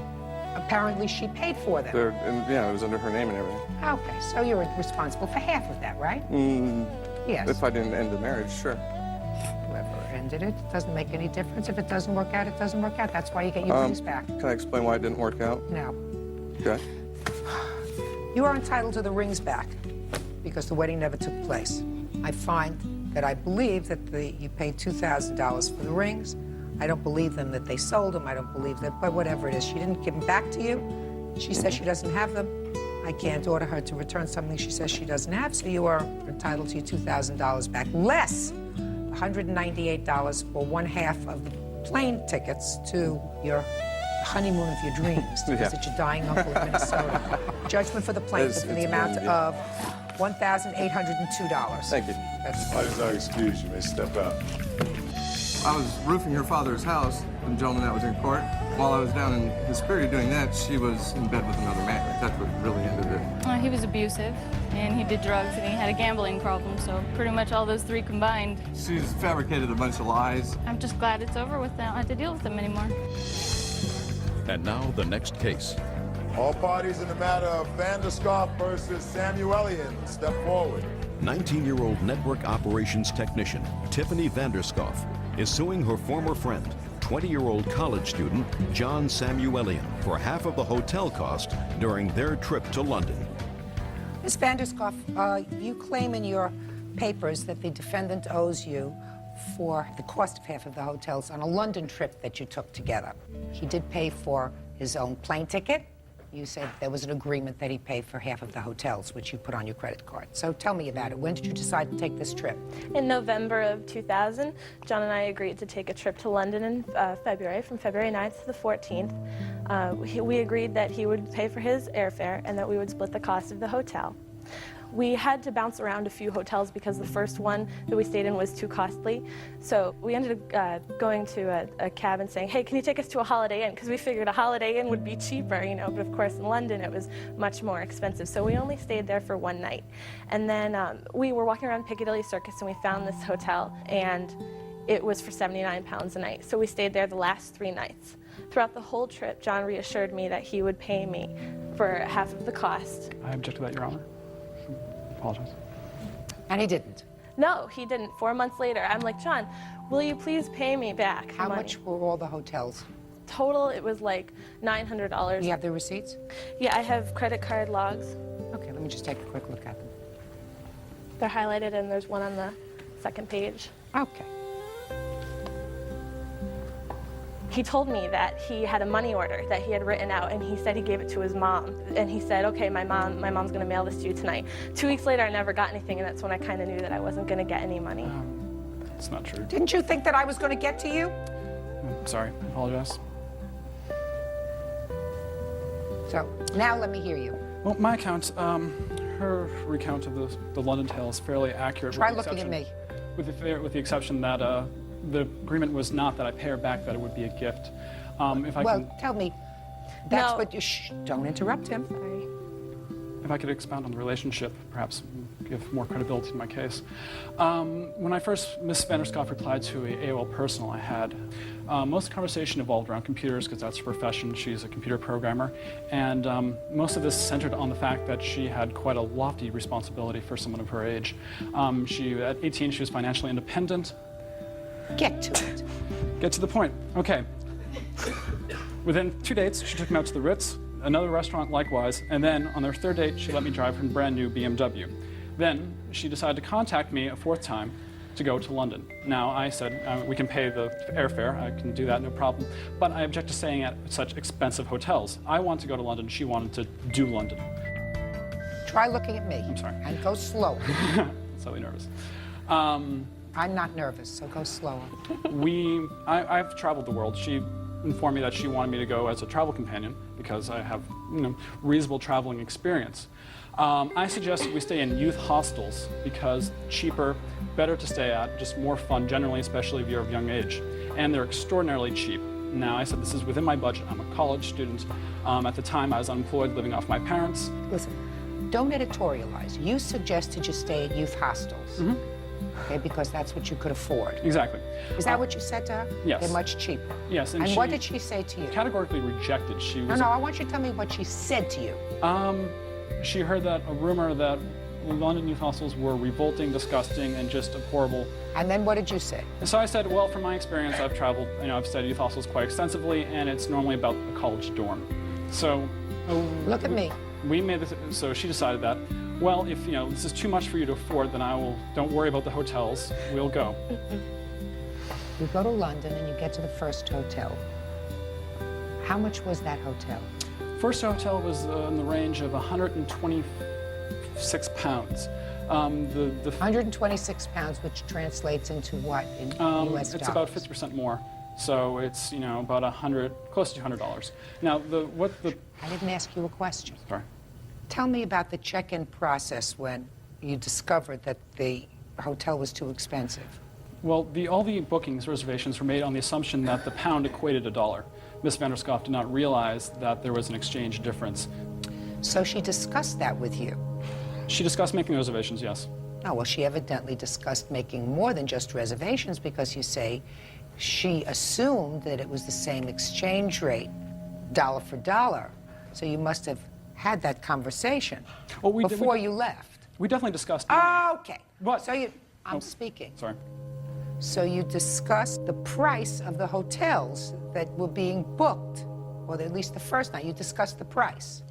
apparently she paid for them.
Yeah, it was under her name and everything.
Okay, so you're responsible for half of that, right? Yes.
If I didn't end the marriage, sure.
Whoever ended it, it doesn't make any difference. If it doesn't work out, it doesn't work out. That's why you get your rings back.
Can I explain why it didn't work out?
No.
Okay.
You are entitled to the rings back because the wedding never took place. I believe that you paid $2,000 for the rings. I don't believe them that they sold them. I don't believe that, but whatever it is, she didn't give them back to you. She says she doesn't have them. I can't order her to return something she says she doesn't have, so you are entitled to your $2,000 back, less $198 for one half of the plane tickets to your honeymoon of your dreams to visit your dying uncle in Minnesota. Judgment for the plaintiff in the amount of $1,802.
Thank you.
Please excuse you may step out.
I was roofing her father's house, the gentleman that was in court. While I was down in Hesperia doing that, she was in bed with another man. That's what really ended it.
He was abusive, and he did drugs, and he had a gambling problem, so pretty much all those three combined.
She's fabricated a bunch of lies.
I'm just glad it's over with now. I don't have to deal with them anymore.
And now the next case.
All parties in the matter of Vanderscoff versus Samuelian step forward.
19-year-old network operations technician Tiffany Vanderscoff is suing her former friend, 20-year-old college student John Samuelian, for half of the hotel cost during their trip to London.
Ms. Vanderscoff, you claim in your papers that the defendant owes you for the cost of half of the hotels on a London trip that you took together. He did pay for his own plane ticket. You said there was an agreement that he paid for half of the hotels, which you put on your credit card. So tell me about it. When did you decide to take this trip?
In November of 2000, John and I agreed to take a trip to London in February, from February 9th to the 14th. We agreed that he would pay for his airfare and that we would split the cost of the hotel. We had to bounce around a few hotels because the first one that we stayed in was too costly. So we ended up going to a cab and saying, hey, can you take us to a Holiday Inn? Because we figured a Holiday Inn would be cheaper, you know, but of course in London it was much more expensive. So we only stayed there for one night. And then we were walking around Piccadilly Circus and we found this hotel, and it was for £79 a night. So we stayed there the last 3 nights. Throughout the whole trip, John reassured me that he would pay me for half of the cost.
I object to that, Your Honor. Apologize.
And he didn't?
No, he didn't. 4 months later, I'm like, John, will you please pay me back
How
money?
much were all the hotels?
Total, it was like $900.
You have the receipts?
Yeah, I have credit card logs.
Okay, let me just take a quick look at them.
They're highlighted and there's one on the second page.
Okay.
He told me that he had a money order that he had written out, and he said he gave it to his mom. And he said, okay, my mom's gonna mail this to you tonight. 2 weeks later, I never got anything, and that's when I kind of knew that I wasn't gonna get any money.
It's not true.
Didn't you think that I was going to get to you?
I'm sorry. I apologize.
So, now let me hear you.
Well, my account, her recount of the London tale is fairly accurate.
Try looking at me.
With the exception that the agreement was not that I pay her back, that it would be a gift. If I can,
Tell me. That's what you... Shh, don't interrupt him.
Sorry.
if I could expound on the relationship, perhaps give more credibility to my case. When Ms. Vanderscoff replied to a AOL personal I had, most of the conversation evolved around computers because that's her profession. She's a computer programmer. And most of this centered on the fact that she had quite a lofty responsibility for someone of her age. At 18, she was financially independent.
Get to it.
Get to the point. Okay. Within 2 dates, she took me out to the Ritz, another restaurant likewise, and then on their third date, she let me drive her brand new BMW. Then she decided to contact me a fourth time to go to London. Now, I said, we can pay the airfare, I can do that, no problem, but I object to staying at such expensive hotels. I want to go to London, she wanted to do London.
Try looking at me.
I'm sorry.
And go slower.
Slightly nervous.
I'm not nervous, so go slower.
I've traveled the world. She informed me that she wanted me to go as a travel companion because I have reasonable traveling experience. I suggested we stay in youth hostels because cheaper, better to stay at, just more fun generally, especially if you're of young age. And they're extraordinarily cheap. Now, I said, this is within my budget. I'm a college student. At the time, I was unemployed, living off my parents.
Listen, don't editorialize. You suggested you stay at youth hostels. Okay, because that's what you could afford.
Exactly.
Is that what you said to her?
Yes.
They're much cheaper.
Yes.
And what did she say to you?
Categorically rejected. She was.
No, I want you to tell me what she said to you.
She heard that a rumor that London youth hostels were revolting, disgusting, and just horrible.
And then what did you say?
And so I said, well, from my experience, I've traveled, I've studied youth hostels quite extensively, and it's normally about a college dorm. So.
Look at me.
We made this, so she decided that, well, if this is too much for you to afford, then don't worry about the hotels, we'll go.
You go to London and you get to the first hotel. How much was that hotel?
First hotel was in the range of £126. The
126 pounds, which translates into what in US dollars?
It's about 50% more. So it's, about close to $200. Now,
I didn't ask you a question.
Sorry.
Tell me about the check-in process when you discovered that the hotel was too expensive.
Well, all the bookings, reservations were made on the assumption that the pound equated a dollar. Miss Vanderskoff did not realize that there was an exchange difference.
So she discussed that with you?
She discussed making reservations, yes.
Oh, well, she evidently discussed making more than just reservations because you say she assumed that it was the same exchange rate, dollar for dollar. So you must have had that conversation before you left.
We definitely discussed.
Okay.
What?
So I'm speaking.
Sorry.
So you discussed the price of the hotels that were being booked, or at least the first night. You discussed the price.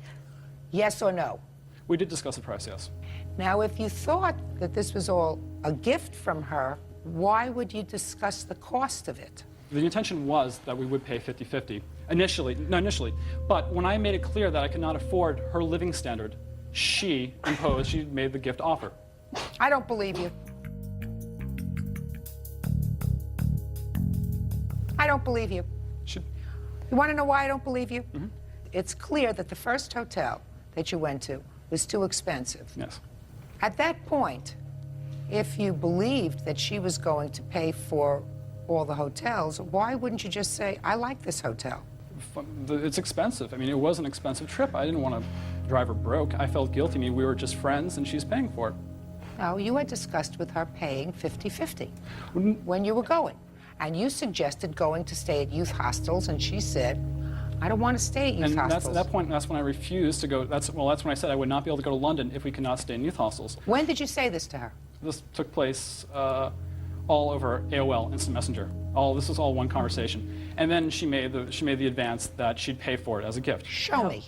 Yes or no?
We did discuss the price, yes.
Now, if you thought that this was all a gift from her, why would you discuss the cost of it?
The intention was that we would pay 50-50 initially. But when I made it clear that I could not afford her living standard, she made the gift offer.
I don't believe you. I don't believe you. You want to know why I don't believe you? It's clear that the first hotel that you went to was too expensive.
Yes.
At that point, if you believed that she was going to pay for all the hotels, why wouldn't you just say, I like this hotel?
It's expensive. I mean, it was an expensive trip. I didn't want to drive her broke. I felt guilty. I mean, we were just friends, and she's paying for it.
No, you had discussed with her paying 50-50 when you were going. And you suggested going to stay at youth hostels, and she said, I don't want to stay at youth hostels.
At that point, that's when I refused to go. That's when I said I would not be able to go to London if we could not stay in youth hostels.
When did you say this to her?
This took place all over AOL, Instant Messenger. This was all one conversation. And then she made the advance that she'd pay for it as a gift.
Show me.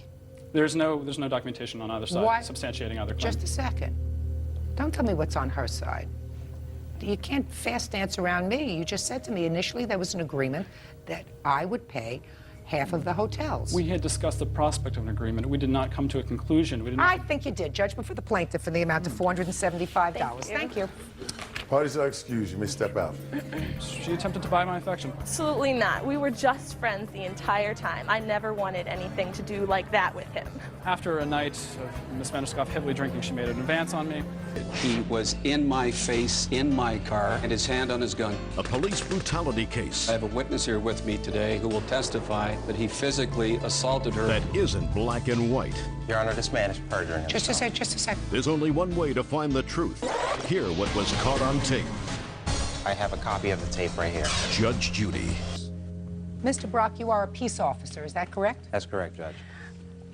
There's no documentation on either side substantiating either claim.
Just a second. Don't tell me what's on her side. You can't fast dance around me. You just said to me initially there was an agreement that I would pay half of the hotels.
We had discussed the prospect of an agreement. We did not come to a conclusion.
I think you did. Judgment for the plaintiff in the amount of $475. Thank you.
Parties are excused. You may step out.
She attempted to buy my affection.
Absolutely not. We were just friends the entire time. I never wanted anything to do like that with him.
After a night of Miss Vanderskoff heavily drinking, she made an advance on me.
He was in my face, in my car, and his hand on his gun.
A police brutality case.
I have a witness here with me today who will testify that he physically assaulted her.
That isn't black and white.
Your Honor, this man is perjuring himself.
Just a second.
There's only one way to find the truth. Hear what was caught on tape.
I have a copy of the tape right here.
Judge Judy.
Mr. Brock, you are a peace officer, is that correct?
That's correct, Judge.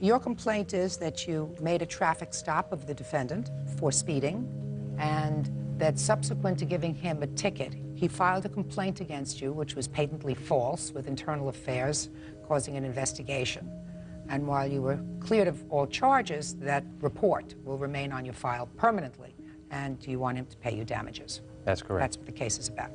Your complaint is that you made a traffic stop of the defendant for speeding, and that subsequent to giving him a ticket, he filed a complaint against you, which was patently false, with Internal Affairs causing an investigation. And while you were cleared of all charges, that report will remain on your file permanently, and you want him to pay you damages.
That's correct.
That's what the case is about.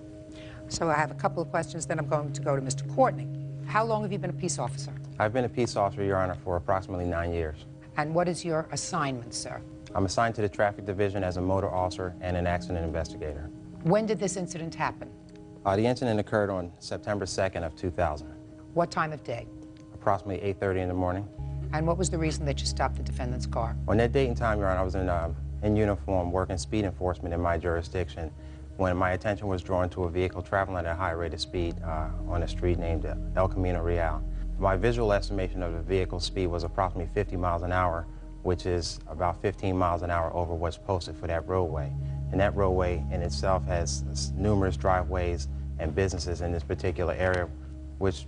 So I have a couple of questions, then I'm going to go to Mr. Courtney. How long have you been a peace officer?
I've been a peace officer, Your Honor, for approximately 9 years.
And what is your assignment, sir?
I'm assigned to the traffic division as a motor officer and an accident investigator.
When did this incident happen?
The incident occurred on September 2nd of 2000.
What time of day?
Approximately 8:30 in the morning.
And what was the reason that you stopped the defendant's car?
On that date and time, Your Honor, I was in uniform working speed enforcement in my jurisdiction when my attention was drawn to a vehicle traveling at a high rate of speed on a street named El Camino Real. My visual estimation of the vehicle's speed was approximately 50 miles an hour, which is about 15 miles an hour over what's posted for that roadway. And that roadway in itself has numerous driveways and businesses in this particular area, which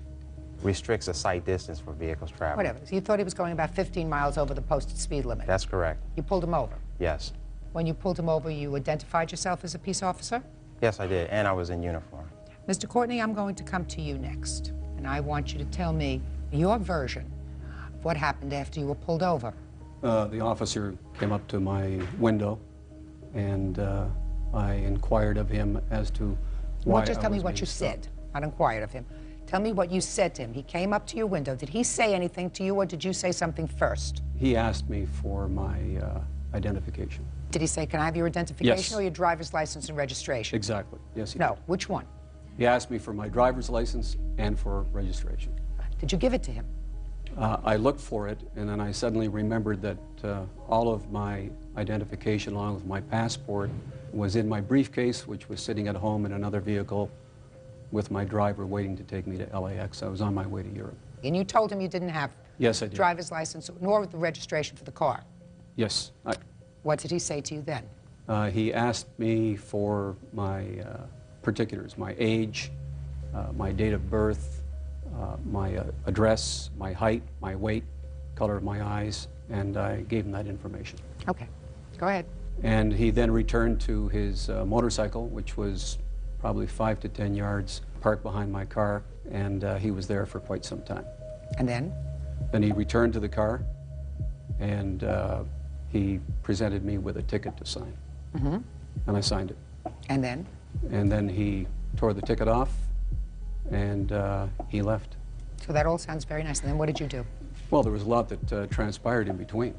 restricts a sight distance for vehicles traveling.
Whatever. So you thought he was going about 15 miles over the posted speed limit?
That's correct.
You pulled him over?
Yes.
When you pulled him over, you identified yourself as a peace officer?
Yes, I did, and I was in uniform.
Mr. Courtney, I'm going to come to you next, and I want you to tell me your version of what happened after you were pulled over.
The officer came up to my window, and I inquired of him as to why
Well, just tell
I
me
was
what
being
you
stopped.
said. I inquired of him. Tell me what you said to him. He came up to your window. Did he say anything to you, or did you say something first?
He asked me for my identification.
Did he say, can I have your identification
Yes.
or your driver's license and registration?
Exactly. Yes, he
No.
did.
Which one?
He asked me for my driver's license and for registration.
Did you give it to him?
I looked for it, and then I suddenly remembered that all of my identification, along with my passport, was in my briefcase, which was sitting at home in another vehicle with my driver waiting to take me to LAX. I was on my way to Europe.
And you told him you didn't have
Yes, I did.
driver's license nor the registration for the car.
Yes.
What did he say to you then?
He asked me for my particulars, my age, my date of birth, my address, my height, my weight, color of my eyes, and I gave him that information.
Okay. Go ahead.
And he then returned to his motorcycle, which was probably 5 to 10 yards parked behind my car, and he was there for quite some time.
And then?
Then he returned to the car, and he presented me with a ticket to sign.
Mm-hmm.
And I signed it.
And then?
And then he tore the ticket off, and he left.
So that all sounds very nice. And then what did you do?
Well, there was a lot that transpired in between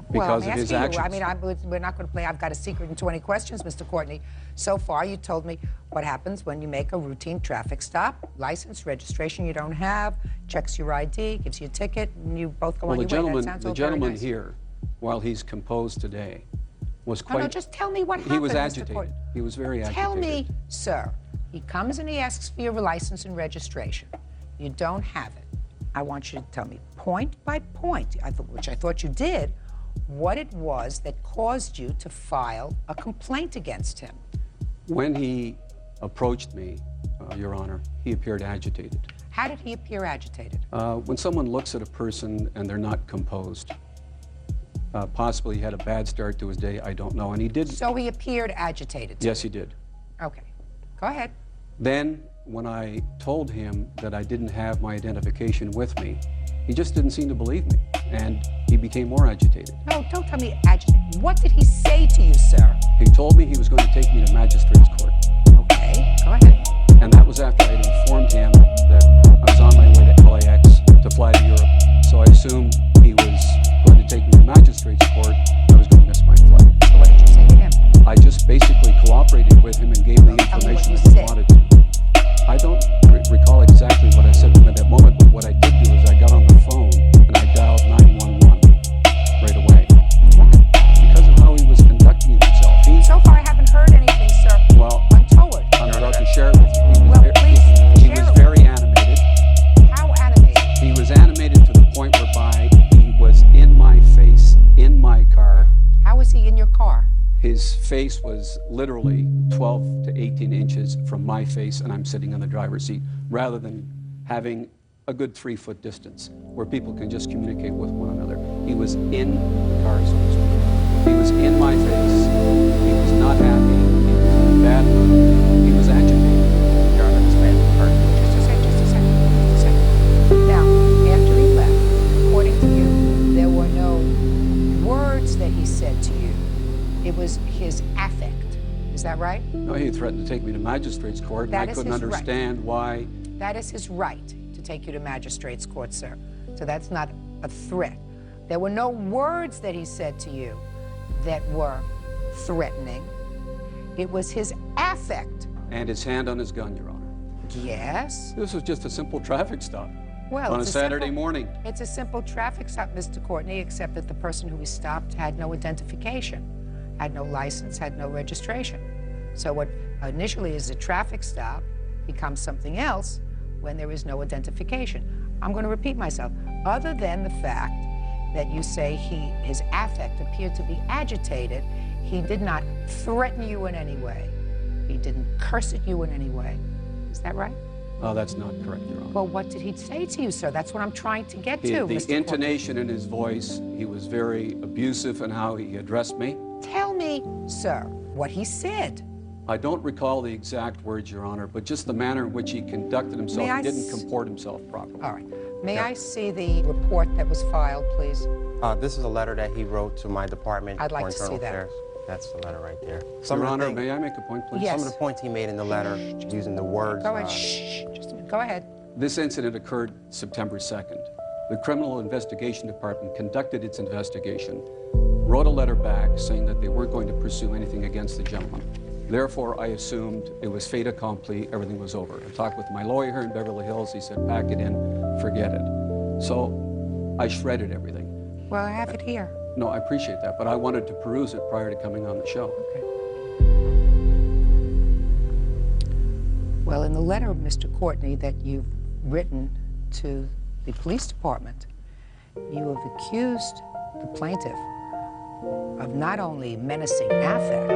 Well,
because
I'm
of his
asking
actions.
you. I mean, we're not going to play I've Got a Secret in 20 Questions, Mr. Courtney. So far, you told me what happens when you make a routine traffic stop. License, registration you don't have, checks your ID, gives you a ticket, and you both go
Well,
on
the
your way. That
gentleman,
sounds
the
all very
gentleman
nice.
here, while he's composed today, was quite.
No, just tell me what happened,
He was
Mr.
agitated.
Courtney.
He was very agitated.
Tell me, sir. He comes and he asks for your license and registration. You don't have it. I want you to tell me point by point, which I thought you did, what it was that caused you to file a complaint against him.
When he approached me, Your Honor, he appeared agitated.
How did he appear agitated?
When someone looks at a person and they're not composed, possibly he had a bad start to his day, I don't know, and he did.
So he appeared agitated.
Yes, he did.
Okay. Go ahead.
Then, when I told him that I didn't have my identification with me, he just didn't seem to believe me, and he became more agitated.
No, don't tell me agitated. What did he say to you, sir?
He told me he was going to take me to magistrate's court.
Okay, go ahead.
And that was after I had informed him that I was on my way to LAX to fly to Europe. So I assumed he was going to take me to magistrate's court. I was going to miss my flight.
So what did you say to him?
I just basically cooperated with him and gave him the
Tell me what
information
you
that he
said.
wanted to. I don't recall exactly what I said to him at that moment, but what I did do is I got on the phone and I dialed 911 right away. Because of how he was conducting himself.
So far, I haven't heard anything, sir.
Well,
untoward.
I'm about to share it with you. He was,
Well, please
he
share
was
it.
very animated.
How animated?
He was animated to the point whereby he was in my face, in my car.
How was he in your car?
His face was literally 12 to 18 inches from my face, and I'm sitting in the driver's seat, rather than having a good 3-foot distance where people can just communicate with one another. He was in the car, so to speak. He was in my face. He was not happy. He was in a bad mood. He was agitated.
Your Honor, this man hurt. Just a second. Now, after he left, according to you, there were no words that he said to you. It was his affect. Is that right?
No, he threatened to take me to magistrate's court, and
That
I
is
couldn't
his right.
understand why.
That is his right to take you to magistrate's court, sir. So that's not a threat. There were no words that he said to you that were threatening. It was his affect.
And his hand on his gun, Your Honor.
Yes.
This was just a simple traffic stop
Well,
on a
it's
Saturday
simple-
morning.
It's a simple traffic stop, Mr. Courtney, except that the person who he stopped had no identification, had no license, had no registration. So what initially is a traffic stop, becomes something else when there is no identification. I'm going to repeat myself. Other than the fact that you say his affect appeared to be agitated, he did not threaten you in any way. He didn't curse at you in any way. Is that right?
That's not correct, Your Honor.
Well, what did he say to you, sir? That's what I'm trying to get to,
The
Mr.
intonation in his voice, he was very abusive in how he addressed me.
Tell me, sir, what he said.
I don't recall the exact words, Your Honor, but just the manner in which he conducted himself.
May I
He didn't
s-
comport himself properly.
All right. May I see the report that was filed, please?
This is a letter that he wrote to my department
I'd like
for
to see
Internal
that.
Affairs. That's the letter right there.
Your Honor, may I make a point, please?
Yes.
Some of the points he made in the letter using the words.
Go ahead. Shh. Just a minute. Go ahead.
This incident occurred September 2nd. The Criminal Investigation Department conducted its investigation, wrote a letter back saying that they weren't going to pursue anything against the gentleman. Therefore, I assumed it was fait accompli, everything was over. I talked with my lawyer here in Beverly Hills. He said, pack it in, forget it. So I shredded everything.
Well, I have it here.
No, I appreciate that, but I wanted to peruse it prior to coming on the show.
Okay. Well, in the letter, Mr. Courtney, that you've written to the police department, you have accused the plaintiff of not only menacing affect,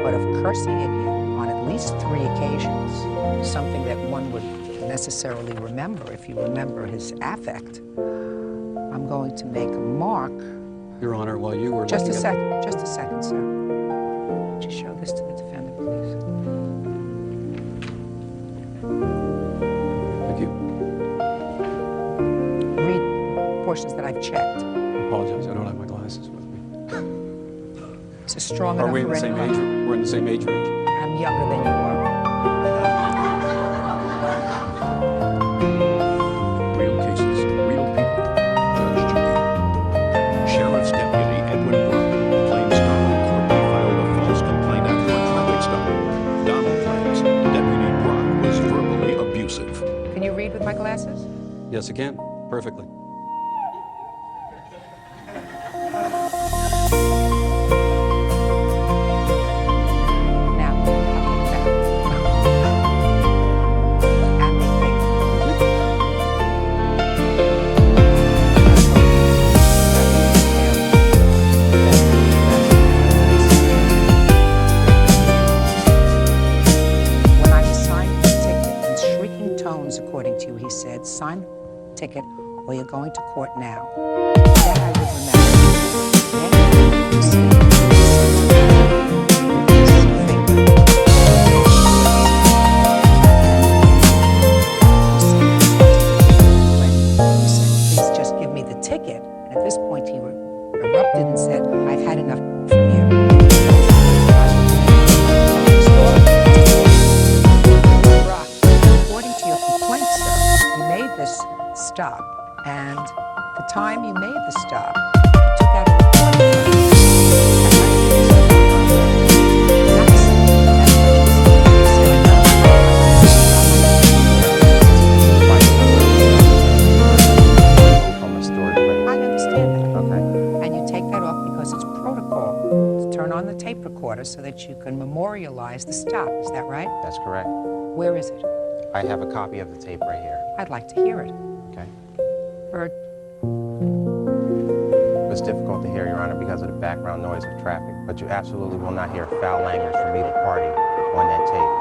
but of cursing at you on at least 3 occasions, something that one would necessarily remember if you remember his affect. I'm going to make a mark.
Your Honor, while you were
Just a
looking at-
second, sir. Would you show this to the defendant, please?
Thank you.
Read portions that I've checked.
I apologize, I don't have my glasses with me.
It's a strong
Are
enough
we in the same
red
age?
light.
We're in the same age range.
I'm younger than you are.
Real cases, real people. Judge Judy. Sheriff's Deputy Edwin Brook claims Donald Courtney filed a false complaint after a traffic stop. Donald claims Deputy Brock was verbally abusive.
Can you read with my glasses?
Yes, I can. Perfectly.
Now, I'll take that. And the When I signed the ticket in shrieking tones, according to you, he said, sign the ticket or you're going to court now. Then I would remember. Then you see, please just give me the ticket. And at this point, he erupted and said, I've had enough from you. According to your complaint, sir, you made this stop, and the time you made the stop, you took out a recording.
From a storage bin.
I understand that.
Okay.
And you take that off because it's protocol to turn on the tape recorder so that you can memorialize the stop. Is that right?
That's correct.
Where is it?
I have a copy of the tape right here.
I'd like to hear it.
Okay.
Or
It was difficult to hear, Your Honor, because of the background noise of traffic, but you absolutely will not hear foul language from either party on that tape.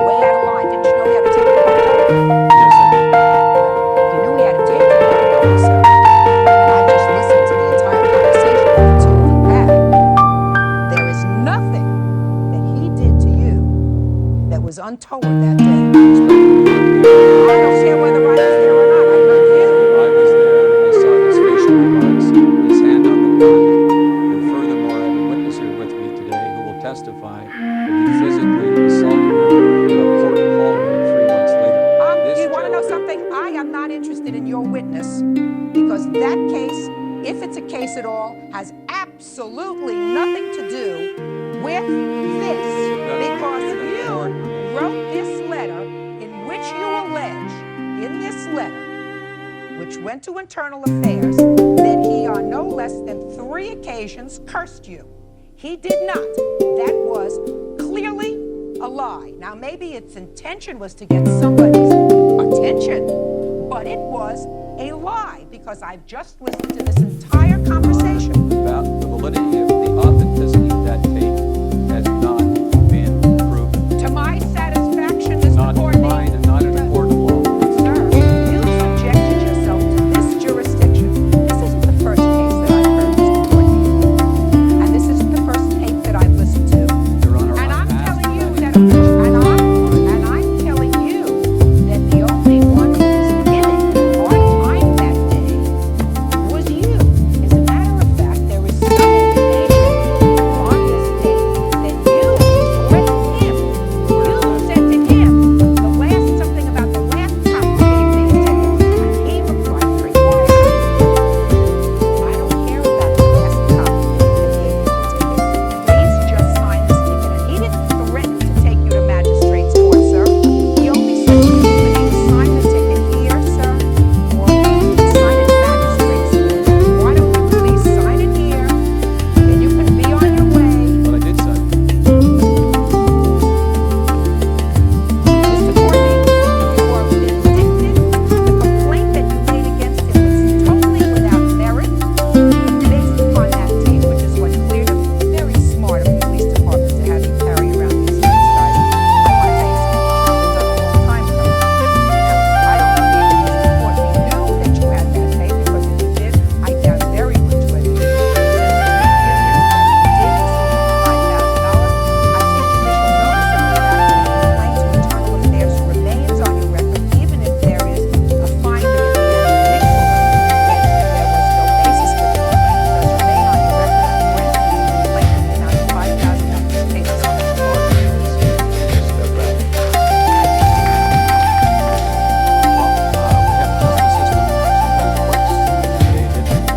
Way out of line. Didn't you know he had a tape recorder?
Yes, I did.
If you knew he had a tape recorder, officer, and I just listened to the entire conversation that the two of you had, there is nothing that he did to you that was untoward that day. I don't care whether I was there or not. I heard you.
I was there. I saw his facial remarks, his hand on the gun, and furthermore, I have a witness here with me today who will testify that he physically assaulted her in a court hallway 3 months later.
You want to know something? I am not interested in your witness because that case, if it's a case at all, has absolutely nothing to do with this. Because you wrote this letter in which you allege, in this letter, which went to Internal Affairs, that he on no less than 3 occasions cursed you. He did not. That was clearly a lie. Now, maybe its intention was to get somebody's attention, but it was a lie because I've just listened to this entire conversation.
About the validity of the authenticity of that tape has not been proven.
To my satisfaction, Mr.
Not in mine and not in a court of law.
Sir, you subjected yourself to this jurisdiction. This isn't the first case that I've heard, Mr. Courtney. And this isn't the first tape that I've listened to.
Your Honor,
And I'm
asked
telling you
that-
that, and I'm telling you that the only one who was giving hard time that day was you. As a matter of fact, there is some indication on this tape that you threatened him. You said to him something about the last time you gave me a ticket, and he replied very quietly, I don't care about the last time you gave me a ticket. Please just sign this ticket. And he didn't threaten to take you to magistrate's court, sir. He only said to you, you can sign the ticket here, sir, or you can sign it at magistrate's court. Why don't you please sign it here, and you can be on your way.
But I did say.
Mr. Courtney, you are vindictive. The complaint that you made against him was totally without merit, based upon that tape, which is what cleared him. Very smart of the police department to have you carry around these things, guys. I want to tell you something. It was done a long time ago. Now, I don't believe that Mr. Courtney knew that you had that tape, because if you did, I doubt very much whether you did.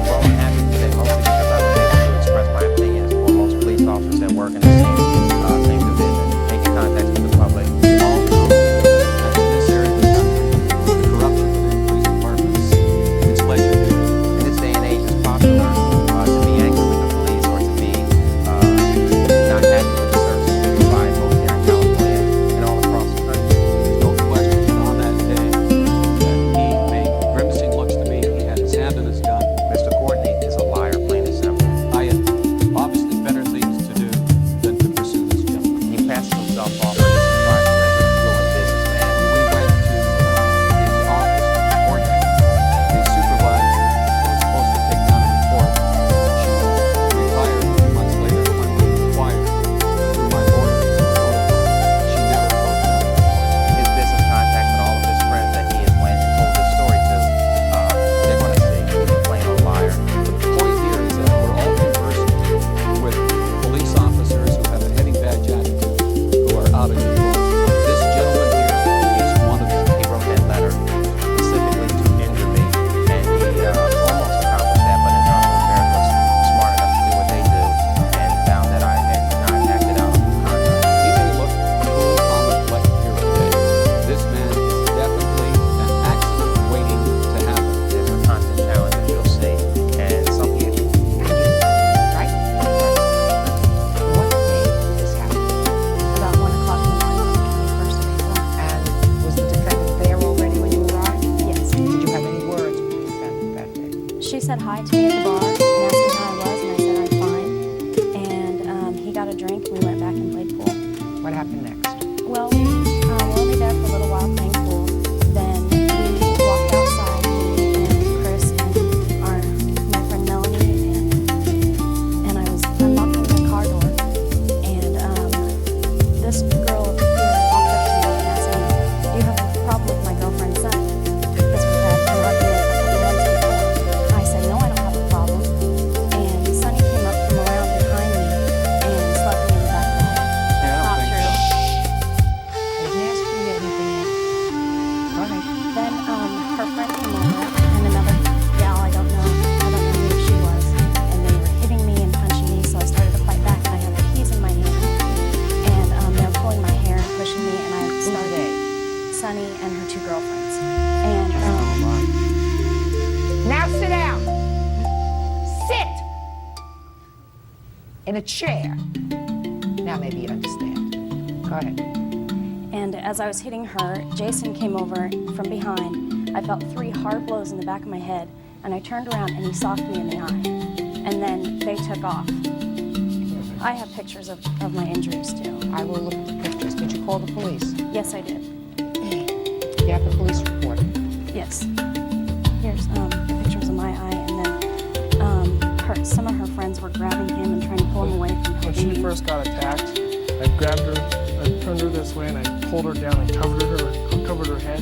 Well, I'm happy today, mostly because I was able to express my opinions for most police officers that work in the same division, making contacts with the public.
All know that in this area of the country, the corruption within police departments, it's legendary.
In this day and age, it's popular to be angry with the police or to be not happy with the services we provide both here in California and all across the country.
There's no question that on that day that he made grimacing looks to me. He had his hand on his gun.
Mr. Courtney is a liar, plain and simple.
I had obviously better things to do than to pursue this gentleman.
He passes himself off as a surprise fluent businessman.
We went to his office to report him. His supervisor was supposed to take down a report. She retired a few months later when we inquired through my lawyer. She never wrote down the report.
His business contacts and all of his friends that he has went and told this story to, they're going to say he's a plain old liar.
The point here is that we're all conversant with police officers who have a heavy badge attitude, who are out of control. This gentleman here is one of them.
He wrote that letter specifically to injure me, and he almost accomplished that, but Internal Affairs was smart enough to do what they do and found that I had not acted out on the contract.
He may look cool, calm, and collected here today. This man is definitely an accident waiting to happen.
There's a constant challenge, as you'll see, and some people.
Right? What day did this happen?
About 1 o'clock in the morning, the 21st of April.
And was the defendant there already when you arrived?
Yes.
Did you have any words with the defendant that day?
She said hi to me at the bar and asked me how I was, and I said I'm fine. And he got a drink, and we went back and played pool.
What happened next?
Well, Sonny and her 2 girlfriends. And
Now sit down. Sit in a chair. Now maybe you understand. Go ahead.
And as I was hitting her, Jason came over from behind. I felt 3 hard blows in the back of my head, and I turned around and he socked me in the eye. And then they took off. I have pictures of my injuries too.
I will look at the pictures. Did you call the police?
Yes, I did.
You have the police report?
Yes. Here's the pictures of my eye, and then some of her friends were grabbing him and trying to pull him away from
When
helping
she
me.
first got attacked, I grabbed her, I turned her this way, and I pulled her down and covered her head.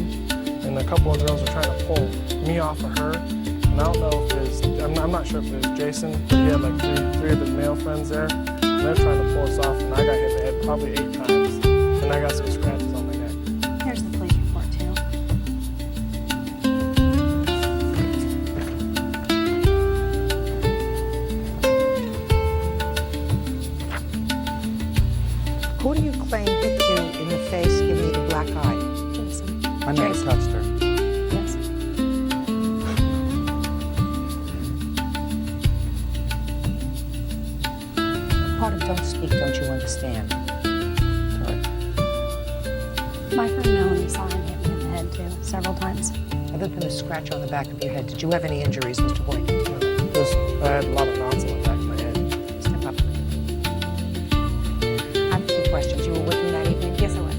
And a couple of girls were trying to pull me off of her. And I don't know if it's, I'm not sure if it was Jason, but he had like three of his male friends there. And they're trying to pull us off, and I got hit in the head probably 8 times. And I got some scratches on my neck.
Here's the police report too.
Who do you claim hit you in the face, giving you the black eye?
Jason.
I never touched her.
Yes.
Part of don't speak, don't you understand? Sorry.
My friend Melanie saw him hit me in the head too, several times.
Other than a scratch on the back of your head, did you have any injuries, Mr. Boyd?
I had a lot of knots on the back of my head.
Step up. I have a few questions. You were with him that evening?
Yes, I was.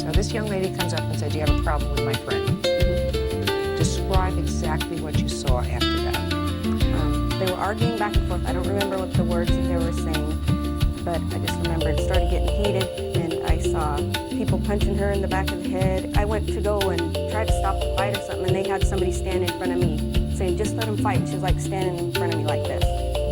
So this young lady comes up and said, "You have a problem with my friend." Describe exactly what you saw after that.
They were arguing back and forth. I don't remember what the words that they were saying, but I just remember it started getting heated, and I saw people punching her in the back of the head. I went to go and try to stop the fight or something, and they had somebody stand in front of me saying, "Just let him fight." She was like standing in front of me like this.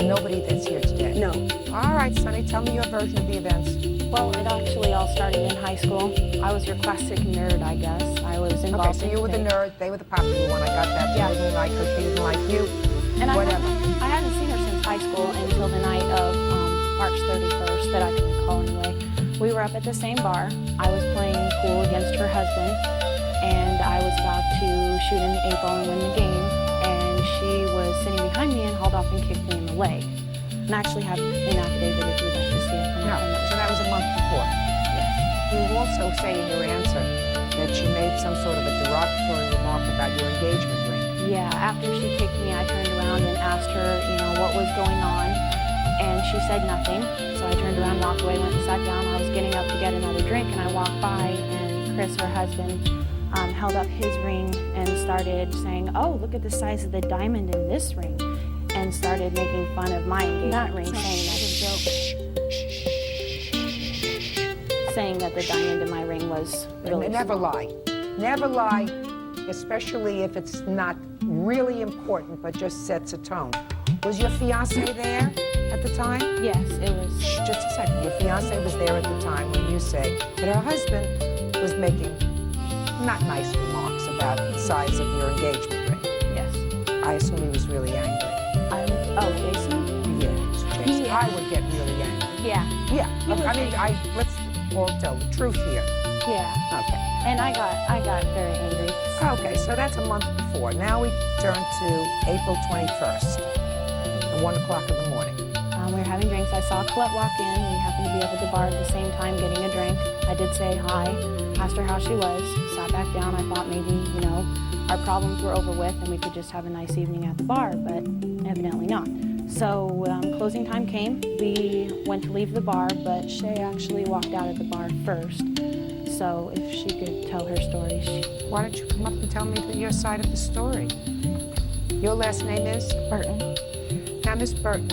Nobody that's here today?
No.
All right, Sonny, tell me your version of the events.
Well, it actually all started in high school. I was your classic nerd, I guess. I was involved
Okay, so you were the
in
nerd, they were the popular one. I got that.
Yeah.
You didn't like her, she didn't like you.
And
Whatever.
I hadn't seen her since high school until the night of March 31st that I can recall anyway. We were up at the same bar. I was playing pool against her husband, and I was about to shoot an 8-ball and win the game, and she was sitting behind me and hauled off and kicked me in the leg. And I actually have an affidavit if you'd like to see it.
No, so that was a month before.
Yes.
You also say in your answer that you made some sort of a derogatory remark about your engagement ring.
Yeah, after she kicked me, I turned around and asked her, what was going on, and she said nothing. So I turned around, walked away, went and sat down. I was getting up to get another drink, and I walked by, and Chris, her husband, held up his ring and started saying, "Oh, look at the size of the diamond in this ring," and started making fun of my engagement ring, saying that the diamond in my ring was really
Never
small.
lie. Never lie, especially if it's not really important but just sets a tone. Was your fiance there at the time?
Yes, it was.
Just a second. Your fiance was there at the time when you say that her husband was making not nice remarks about the size of your engagement ring.
Yes.
I assume he was really angry.
Jason?
Yes, Jason. I would get really angry.
Yeah.
Yeah. Let's all tell the truth here.
Yeah.
Okay.
And I got very angry.
Okay, so that's a month before. Now we turn to April 21st, at 1 o'clock in the morning.
We were having drinks. I saw Colette walk in. We happened to be up at the bar at the same time getting a drink. I did say hi, asked her how she was, sat back down. I thought maybe, our problems were over with and we could just have a nice evening at the bar, but evidently not. So closing time came. We went to leave the bar, but Shay actually walked out of the bar first. So if she could tell her story.
Why don't you come up and tell me your side of the story? Your last name is?
Burton.
Now, Miss Burton,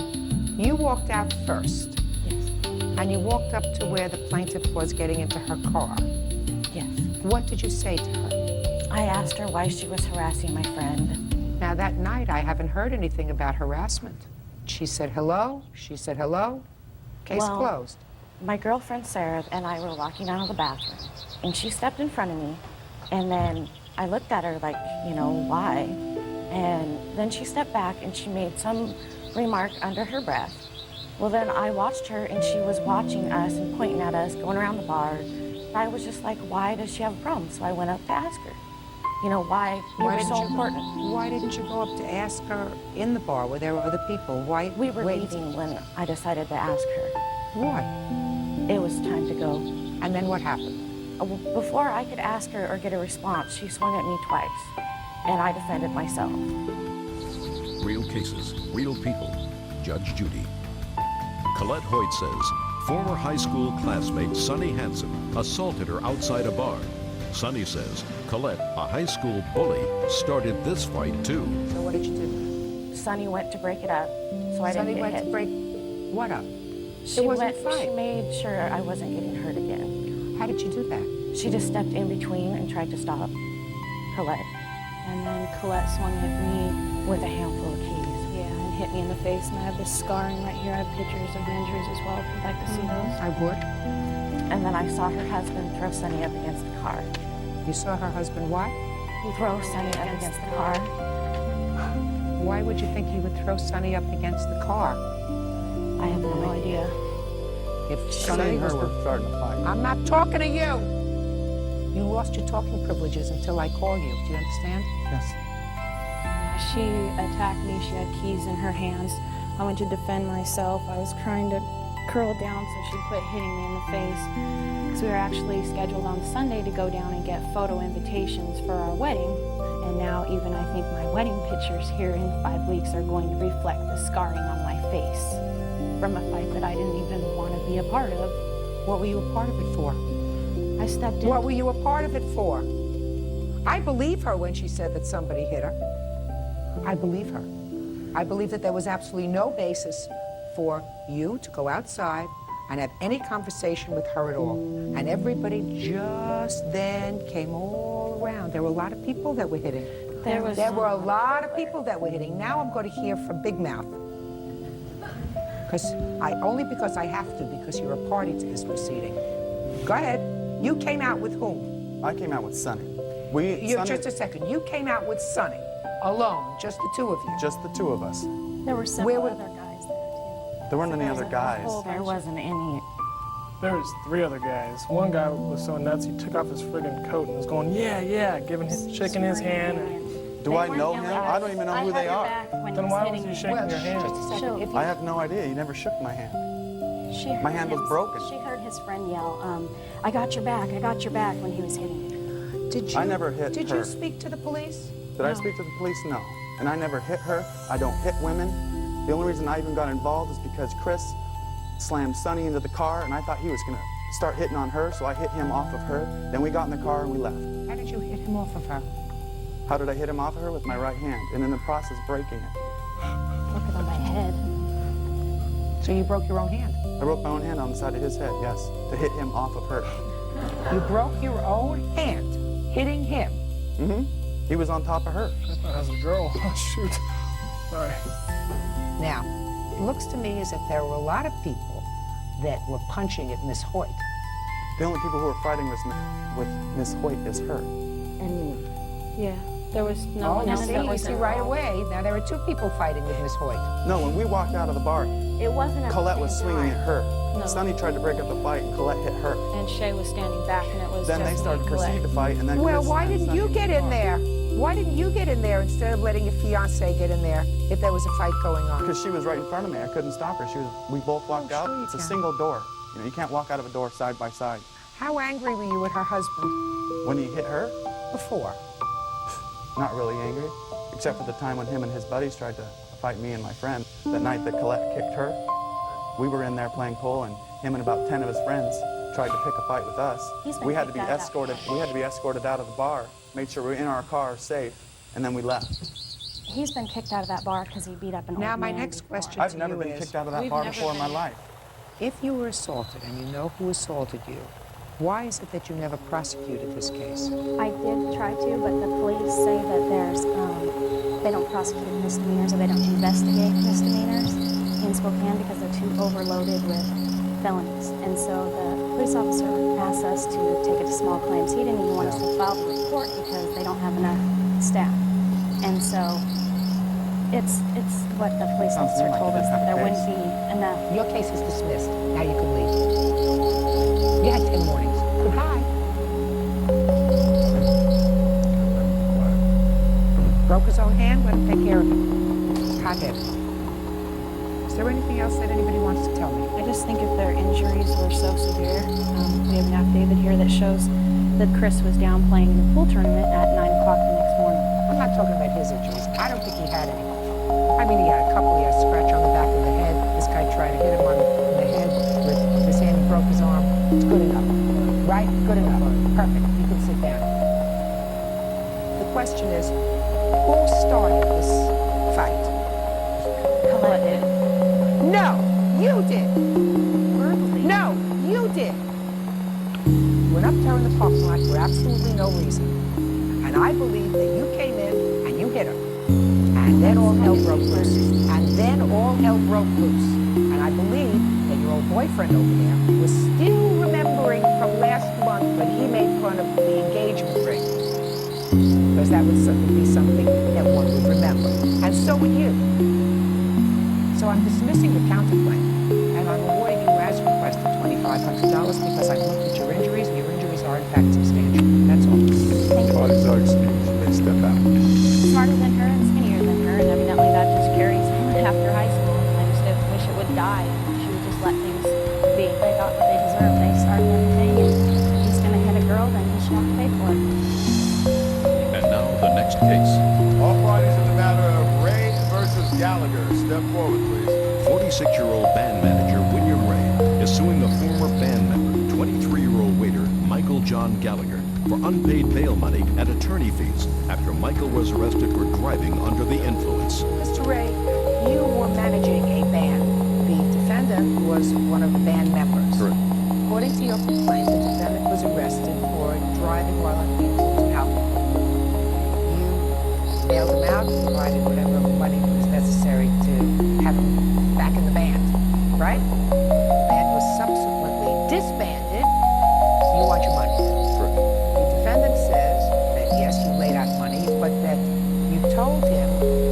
you walked out first.
Yes.
And you walked up to where the plaintiff was getting into her car.
Yes.
What did you say to her?
I asked her why she was harassing my friend.
Now, that night, I haven't heard anything about harassment. She said hello. She said hello. Case closed.
My girlfriend Sarah and I were walking out of the bathroom, and she stepped in front of me, and then I looked at her like, why? And then she stepped back and she made some remark under her breath. Well, then I watched her, and she was watching us and pointing at us, going around the bar,
I was just like, why does she have a problem? So I went up to ask her, you know, why you were so important.
Why didn't you go up to ask her in the bar where there were other people? Why?
We were leaving when I decided to ask her.
Why?
It was time to go.
And then what happened?
Before I could ask her or get a response, she swung at me twice, and I defended myself.
Real cases, real people. Judge Judy. Colette Hoyt says former high school classmate Sonny Hansen assaulted her outside a bar. Sonny says Colette, a high school bully, started this fight too.
So what did you do?
Sonny went to break it up, so I didn't get
went
hit.
to break what up?
She
It wasn't
went.
a fight.
She made sure I wasn't getting hurt again.
How did you do that?
She just stepped in between and tried to stop Colette.
And then Colette swung at me
with a handful of keys.
Yeah, and hit me in the face, and I have this scarring right here. I have pictures of the injuries as well, if you'd like to see those.
I would.
And then I saw her husband throw Sonny up against the car.
You saw her husband what?
Throw Sonny up against the car.
Why would you think he would throw Sonny up against the car?
I have no idea.
If
Sonny and her were starting to fight.
I'm not talking to you. You lost your talking privileges until I call you. Do you understand?
Yes.
She attacked me. She had keys in her hands. I went to defend myself. I was trying to curl down so she quit hitting me in the face. Because we were actually scheduled on Sunday to go down and get photo invitations for our wedding. And now even I think my wedding pictures here in 5 weeks are going to reflect the scarring on my face from a fight that I didn't even want to be a part of.
What were you a part of it for?
I stepped in.
What were you a part of it for? I believe her when she said that somebody hit her. I believe her. I believe that there was absolutely no basis for you to go outside and have any conversation with her at all. And everybody just then came all around. There were a lot of people that were hitting. There were a lot of people that were hitting. Now I'm going to hear from Big Mouth. Only because I have to, because you're a party to this proceeding. Go ahead. You came out with whom?
I came out with Sonny.
Just a second. You came out with Sonny, alone, just the two of you.
Just the two of us.
There were several other guys there, too.
There weren't any other guys.
There wasn't any.
There was 3 other guys. One guy was so nuts, he took off his friggin' coat and was going, yeah, yeah, shaking his hand.
Do I know him? I don't even know who they are.
Then why was he shaking your hand?
Just a second.
I have no idea. He never shook my hand. My hand was broken.
She heard his friend yell, I got your back, when he was hitting me.
I never hit her.
Did you speak to the police?
Did I speak to the police? No. And I never hit her. I don't hit women. The only reason I even got involved is because Chris slammed Sonny into the car, and I thought he was going to start hitting on her, so I hit him off of her. Then we got in the car and we left.
How did you hit him off of her?
How did I hit him off of her? With my right hand, and in the process, breaking it.
Broke it on my head.
So you broke your own hand?
I broke my own hand on the side of his head, yes, to hit him off of her.
You broke your own hand hitting him?
Mm-hmm. He was on top of her.
I thought I was a girl. Oh, shoot. Sorry.
Now, it looks to me as if there were a lot of people that were punching at Miss Hoyt.
The only people who were fighting with Miss Hoyt is her.
And me. Yeah. There was no one else that
You
was
see right away. Now, there were 2 people fighting with Miss Hoyt.
No, when we walked out of the bar,
It wasn't at
Colette
the
was
same
swinging
time.
at her.
No.
Sonny tried to break up the fight, and Colette hit her.
And Shay was standing back, and it was
Then
just
they
me
started
and
to
Colette.
proceed to fight, and then
Well,
Chris
why
and
didn't
Sonny
you get in there? Why didn't you get in there instead of letting your fiancé get in there if there was a fight going on?
Because she was right in front of me. I couldn't stop her. We both walked out.
sure you
It's a
can.
single door. You know, you can't walk out of a door side by side.
How angry were you at her husband?
When he hit her,
Before.
not really angry, except for the time when him and his buddies tried to fight me and my friend. That night that Colette kicked her, we were in there playing pool, and him and about 10 of his friends tried to pick a fight with us. We had to be escorted. We had to be escorted out of the bar, made sure we were in our car safe, and then we left.
He's been kicked out of that bar because he beat up an old
Now, my
man
next
before.
question
I've
to
never
you
been
is,
kicked out of that bar before in my life.
if you were assaulted and you know who assaulted you, why is it that you never prosecuted this case?
I did try to, but the police say that they don't prosecute misdemeanors or they don't investigate misdemeanors in Spokane because they're too overloaded with felonies. And so the police officer asked us to take it to small claims. He didn't even want us to file the report because they don't have enough staff. And so it's what the police
Sounds
officer
like
told
you
us,
didn't
that
have
there
a
wouldn't
case.
be enough.
Your case is dismissed. Now you can leave. You had 10 warnings. Goodbye. broke his own hand, let him take care of it. Hothead. Is there anything else that anybody wants to tell me?
I just think if their injuries were so severe, we have an affidavit here that shows that Chris was down playing the pool tournament at 9 o'clock the next morning.
I'm not talking about his injuries. I don't think he had any. I mean, he had a couple. He had a scratch on the back of the head. This guy tried to hit him on the head with his hand. He broke his arm. It's good enough. Right? Good enough. Perfect. You can sit down. The question is, who started this fight?
Colette did.
No, you did.
Verbally.
No, you did. You went up to her in the parking lot for absolutely no reason. And I believe that you came in and you hit her. And then all hell broke loose. And then all hell broke loose. And I believe that your old boyfriend over there was still remembering from last month when he made fun of the engagement ring. Because that would certainly be something that one would remember. And so would you. So I'm dismissing the counterclaim. And I'm awarding you as requested $2,500 because I've looked at your injuries, and your injuries are in fact substantial. That's all.
Thank you.
Bodies are excused. You may step out.
Smarter than her and skinnier than her, and evidently that just carries on after high school. I just wish it would die. She would just let things be. They got what they deserved. They started everything, and if he's going to hit a girl, then he should have to pay for it.
And now the next case.
All parties in the matter of Ray versus Gallagher. Step forward, please.
46-year-old band manager William Ray is suing a former band member, 23-year-old waiter Michael John Gallagher, for unpaid bail money and attorney fees after Michael was arrested for driving under the influence.
Mr. Ray, you were managing a band. The defendant was one of the band members.
Correct.
According to your complaint, the defendant was arrested for driving while under the influence of alcohol. You bailed him out, provided whatever money was necessary to have him back in the band, right? The band was subsequently disbanded. You want your money.
Correct.
The defendant says that yes, you laid out money, but that you told him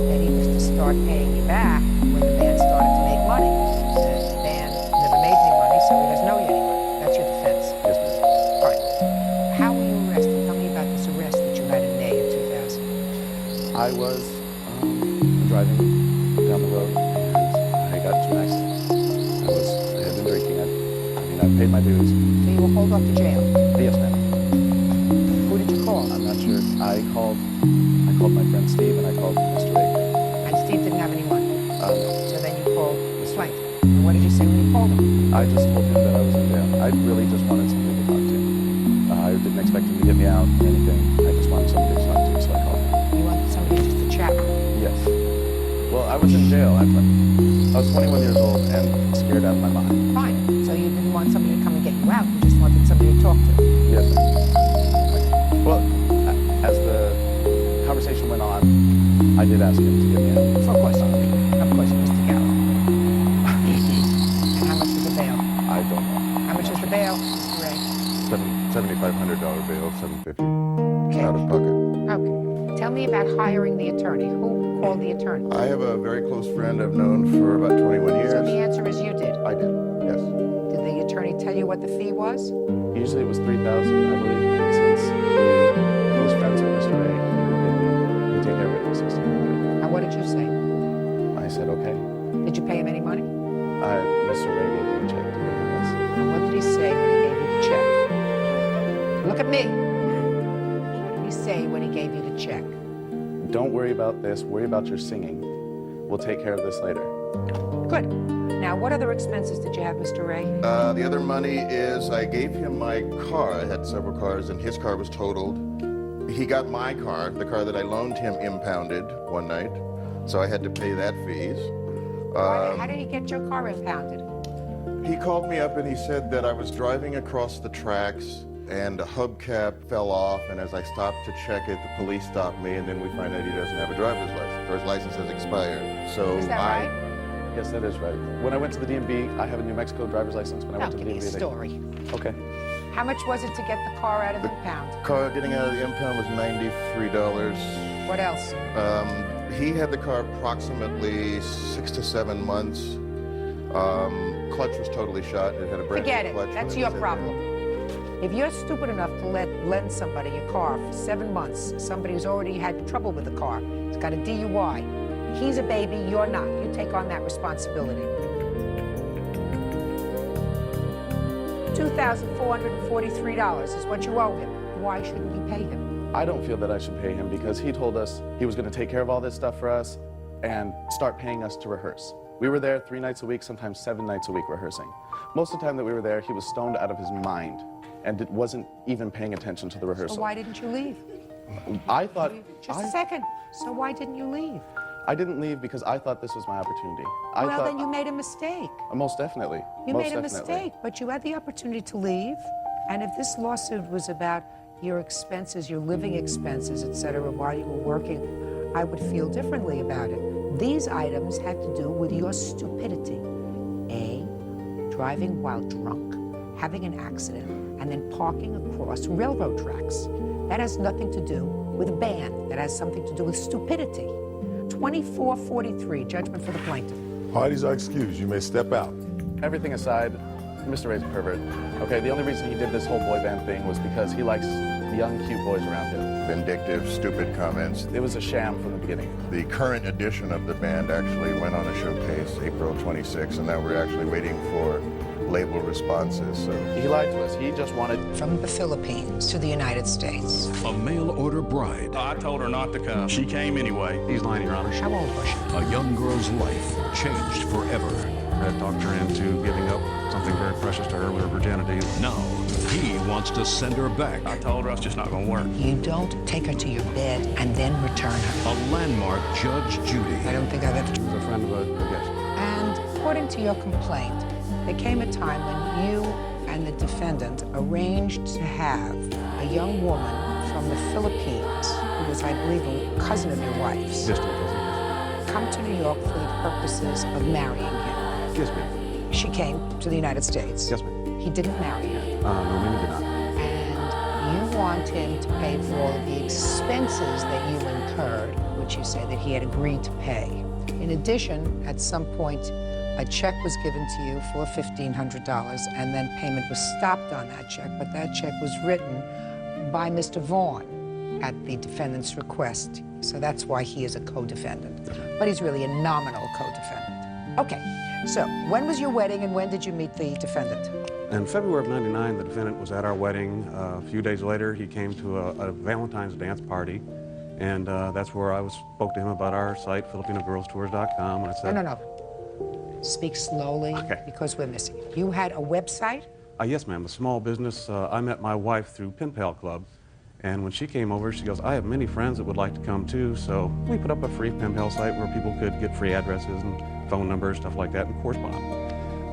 that he was to start paying you back when the band started to make money. The band never made any money, so he doesn't owe you any money. That's your defense.
Yes, ma'am.
All right. How were you arrested? Tell me about this arrest that you had in May of 2000.
I was driving down the road and I got into an accident. I had been drinking. I paid my dues.
So you were hauled off to jail.
Yes, ma'am.
Who did you call?
I'm not sure. I called my friend Steve and I called Mr. Baker.
And Steve didn't have any money.
No.
So then you called Swank. And what did you say when you called him?
I just told him that I was in jail. I really just wanted somebody to talk to. I didn't expect him to get me out or anything. I just wanted somebody to talk to, so I called him.
You wanted somebody just to chat.
Yes. Well, I was in jail. I was 21 years old and scared out of my mind.
Fine. So you didn't want somebody to come and get you out. You just wanted somebody to talk to.
Yes. Well, as the conversation went on, I did ask him to get me out.
Of course, Mr. Gallagher. And how much was the bail?
I don't know.
How much was the bail, Mr. Ray?
$7,500 bail, $750
Okay.
out of pocket.
Okay. Tell me about hiring the attorney. Who called the attorney?
I have a very close friend I've known for about 21 years.
So the answer is you did.
I did, yes.
Did the attorney tell you what the fee was?
Usually it was $3,000, I believe, and since he was friends with Mr. Ray, he would take care of it for $1,600.
And what did you say?
I said, okay.
Did you pay him any money?
Mr. Ray gave me a check to pay him, yes.
And what did he say when he gave you the check? Look at me. What did he say when he gave you the check?
Don't worry about this. Worry about your singing. We'll take care of this later.
Good. Now, what other expenses did you have, Mr. Ray?
The other money is I gave him my car. I had several cars, and his car was totaled. He got my car, the car that I loaned him, impounded one night, so I had to pay that fees.
How did he get your car impounded?
He called me up and he said that I was driving across the tracks and a hubcap fell off, and as I stopped to check it, the police stopped me, and then we find out he doesn't have a driver's license, or his license has expired. So
Is that right?
Yes, that is right. When I went to the DMV, I have a New Mexico driver's license. When I went to the
Give me
DMV,
a story.
Okay.
How much was it to get the car out of the impound?
Car getting out of the impound was $93.
What else?
He had the car approximately 6 to 7 months. Clutch was totally shot. It had a brand
Forget
new
it.
clutch.
That's
when
your
was in
problem.
there.
If you're stupid enough to lend somebody a car for 7 months, somebody who's already had trouble with the car, he's got a DUI, he's a baby, you're not. You take on that responsibility. $2,443 is what you owe him. Why shouldn't you pay him?
I don't feel that I should pay him because he told us he was going to take care of all this stuff for us and start paying us to rehearse. We were there 3 nights a week, sometimes 7 nights a week rehearsing. Most of the time that we were there, he was stoned out of his mind and wasn't even paying attention to the rehearsal.
So why didn't you leave?
I thought...
Just a second. So why didn't you leave?
I didn't leave because I thought this was my opportunity.
Well, then you made a mistake.
Most definitely.
You
Most
made a
definitely.
mistake, but you had the opportunity to leave. And if this lawsuit was about your expenses, your living expenses, et cetera, while you were working, I would feel differently about it. These items had to do with your stupidity. A, driving while drunk, having an accident, and then parking across railroad tracks. That has nothing to do with a ban. That has something to do with stupidity. 2443, judgment for the plaintiff.
Parties are excused. You may step out.
Everything aside, Mr. Ray's a pervert. Okay, the only reason he did this whole boy band thing was because he likes young, cute boys around him.
Vindictive, stupid comments.
It was a sham from the beginning.
The current edition of the band actually went on a showcase April 26, and now we're actually waiting for label responses. So
he lied to us. He just wanted...
From the Philippines to the United States.
A mail-order bride.
I told her not to come. She came anyway.
He's lying, Your Honor.
How old was she?
A young girl's life changed forever.
I talked her into giving up something very precious to her with her virginity.
Now, he wants to send her back.
I told her it's just not going to work.
You don't take her to your bed and then return her.
A landmark Judge Judy.
I don't think I've ever...
She was a friend of a guest.
And according to your complaint, there came a time when you and the defendant arranged to have a young woman from the Philippines, who was, I believe, a cousin of your wife's,
Distant cousin.
come to New York for the purposes of marrying him.
Yes, ma'am.
She came to the United States.
Yes, ma'am.
He didn't marry her.
No, ma'am, he did not.
And you want him to pay for all of the expenses that you incurred, which you say that he had agreed to pay. In addition, at some point, a check was given to you for $1,500, and then payment was stopped on that check, but that check was written by Mr. Vaughn at the defendant's request. So that's why he is a co-defendant. But he's really a nominal co-defendant. Okay, so when was your wedding and when did you meet the defendant?
In February of '99, the defendant was at our wedding. A few days later, he came to a Valentine's dance party, and that's where I spoke to him about our site, FilipinoGirlsTours.com, and I said...
No. Speak slowly, because we're missing it. You had a website?
Yes, ma'am, a small business. I met my wife through Pen Pal Club, and when she came over, she goes, I have many friends that would like to come too, so we put up a free Pen Pal site where people could get free addresses and phone numbers, stuff like that, and correspond.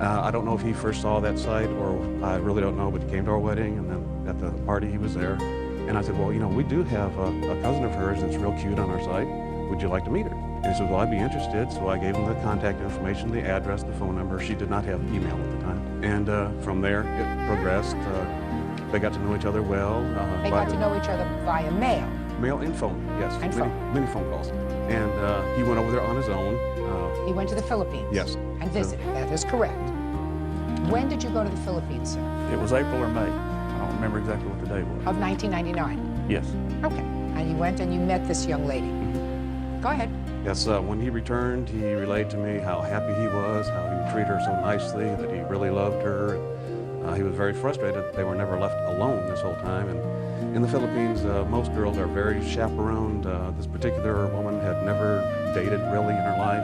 I don't know if he first saw that site, or I really don't know, but he came to our wedding, and then at the party he was there. And I said, well, you know, we do have a cousin of hers that's real cute on our site. Would you like to meet her? And he said, well, I'd be interested. So I gave him the contact information, the address, the phone number. She did not have email at the time. And from there, it progressed. They got to know each other well.
They got to know each other via mail.
Mail and phone, yes.
And
many phone calls. And he went over there on his own.
He went to the Philippines?
Yes.
And visited, that is correct. When did you go to the Philippines, sir?
It was April or May. I don't remember exactly what the day was.
Of 1999?
Yes.
Okay. And you went and you met this young lady. Go ahead.
Yes, when he returned, he relayed to me how happy he was, how he would treat her so nicely, that he really loved her. He was very frustrated that they were never left alone this whole time. And in the Philippines, most girls are very chaperoned. This particular woman had never dated really in her life.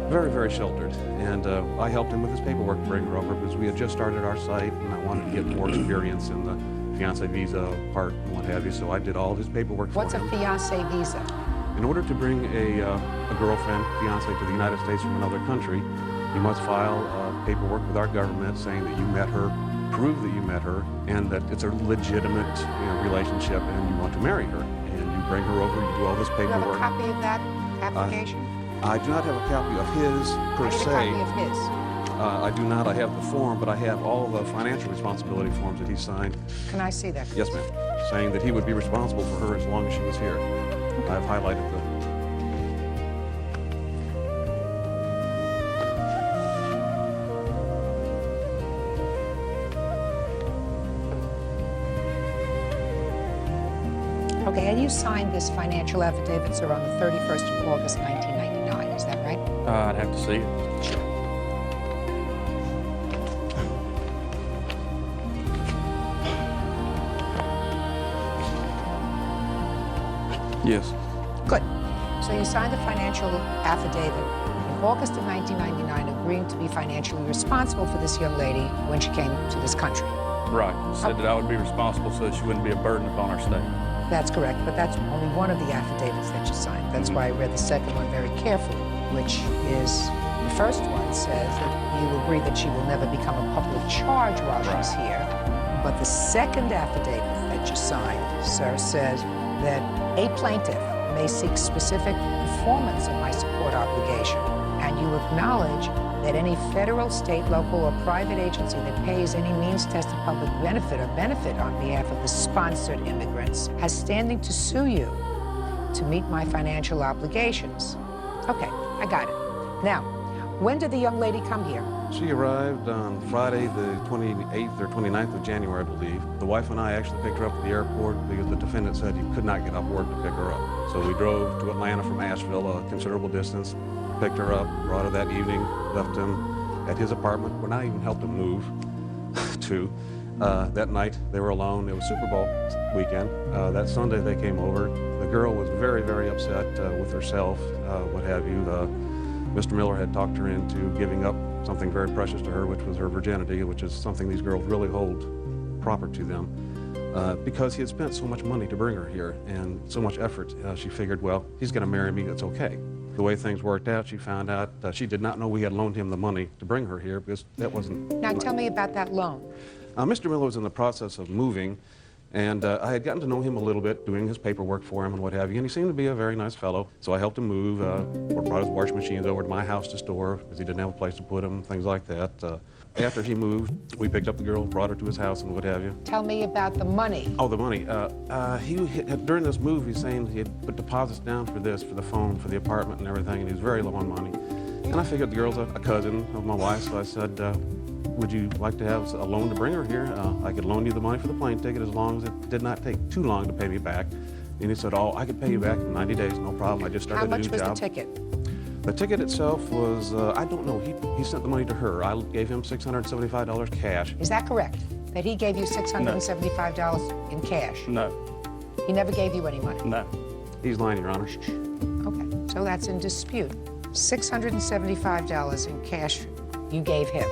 Very, very sheltered. And I helped him with his paperwork to bring her over because we had just started our site and I wanted to get more experience in the fiancé visa part and what have you. So I did all his paperwork for him.
What's a fiancé visa?
In order to bring a girlfriend, fiancé to the United States from another country, you must file paperwork with our government saying that you met her, prove that you met her, and that it's a legitimate relationship and you want to marry her. And you bring her over, you do all this paperwork.
Do you have a copy of that application?
I do not have a copy of his per se.
I need a copy of his.
I do not. I have the form, but I have all the financial responsibility forms that he signed.
Can I see that?
Yes, ma'am. Saying that he would be responsible for her as long as she was here. Okay. I've highlighted the...
Okay, and you signed this financial affidavit, sir, on the 31st of August, 1999, is that right?
I'd have to see it.
Sure.
Yes.
Good. So you signed the financial affidavit in August of 1999, agreeing to be financially responsible for this young lady when she came to this country.
Right. Said that I would be responsible so that she wouldn't be a burden upon our state.
That's correct, but that's only one of the affidavits that you signed. That's why I read the second one very carefully, which is, the first one says that you agree that she will never become a public charge while she's here. But the second affidavit that you signed, sir, says that a plaintiff may seek specific performance of my support obligation, and you acknowledge that any federal, state, local, or private agency that pays any means-tested public benefit or benefit on behalf of the sponsored immigrants has standing to sue you to meet my financial obligations. Okay, I got it. Now, when did the young lady come here?
She arrived on Friday, the 28th or 29th of January, I believe. The wife and I actually picked her up at the airport because the defendant said he could not get off work to pick her up. So we drove to Atlanta from Asheville, a considerable distance, picked her up, brought her that evening, left him at his apartment, where I even helped him move to. That night, they were alone. It was Super Bowl weekend. That Sunday, they came over. The girl was very, very upset with herself, what have you. Mr. Miller had talked her into giving up something very precious to her, which was her virginity, which is something these girls really hold proper to them, because he had spent so much money to bring her here and so much effort. She figured, well, he's going to marry me, that's okay. The way things worked out, she found out she did not know we had loaned him the money to bring her here, because that wasn't...
Now tell me about that loan.
Mr. Miller was in the process of moving, and I had gotten to know him a little bit, doing his paperwork for him and what have you, and he seemed to be a very nice fellow. So I helped him move, brought his washing machines over to my house to store, because he didn't have a place to put them, things like that. After he moved, we picked up the girl, brought her to his house and what have you.
Tell me about the money.
Oh, the money. During this move, he's saying he had put deposits down for this, for the phone, for the apartment and everything, and he was very low on money. And I figured the girl's a cousin of my wife, so I said, would you like to have a loan to bring her here? I could loan you the money for the plane ticket as long as it did not take too long to pay me back. And he said, oh, I could pay you back in 90 days, no problem. I just started a new job.
How much was the ticket?
The ticket itself was, I don't know, he sent the money to her. I gave him $675 cash.
Is that correct? That he gave you $675 in cash?
No.
He never gave you any money?
No.
He's lying, Your Honor.
Okay, so that's in dispute. $675 in cash you gave him.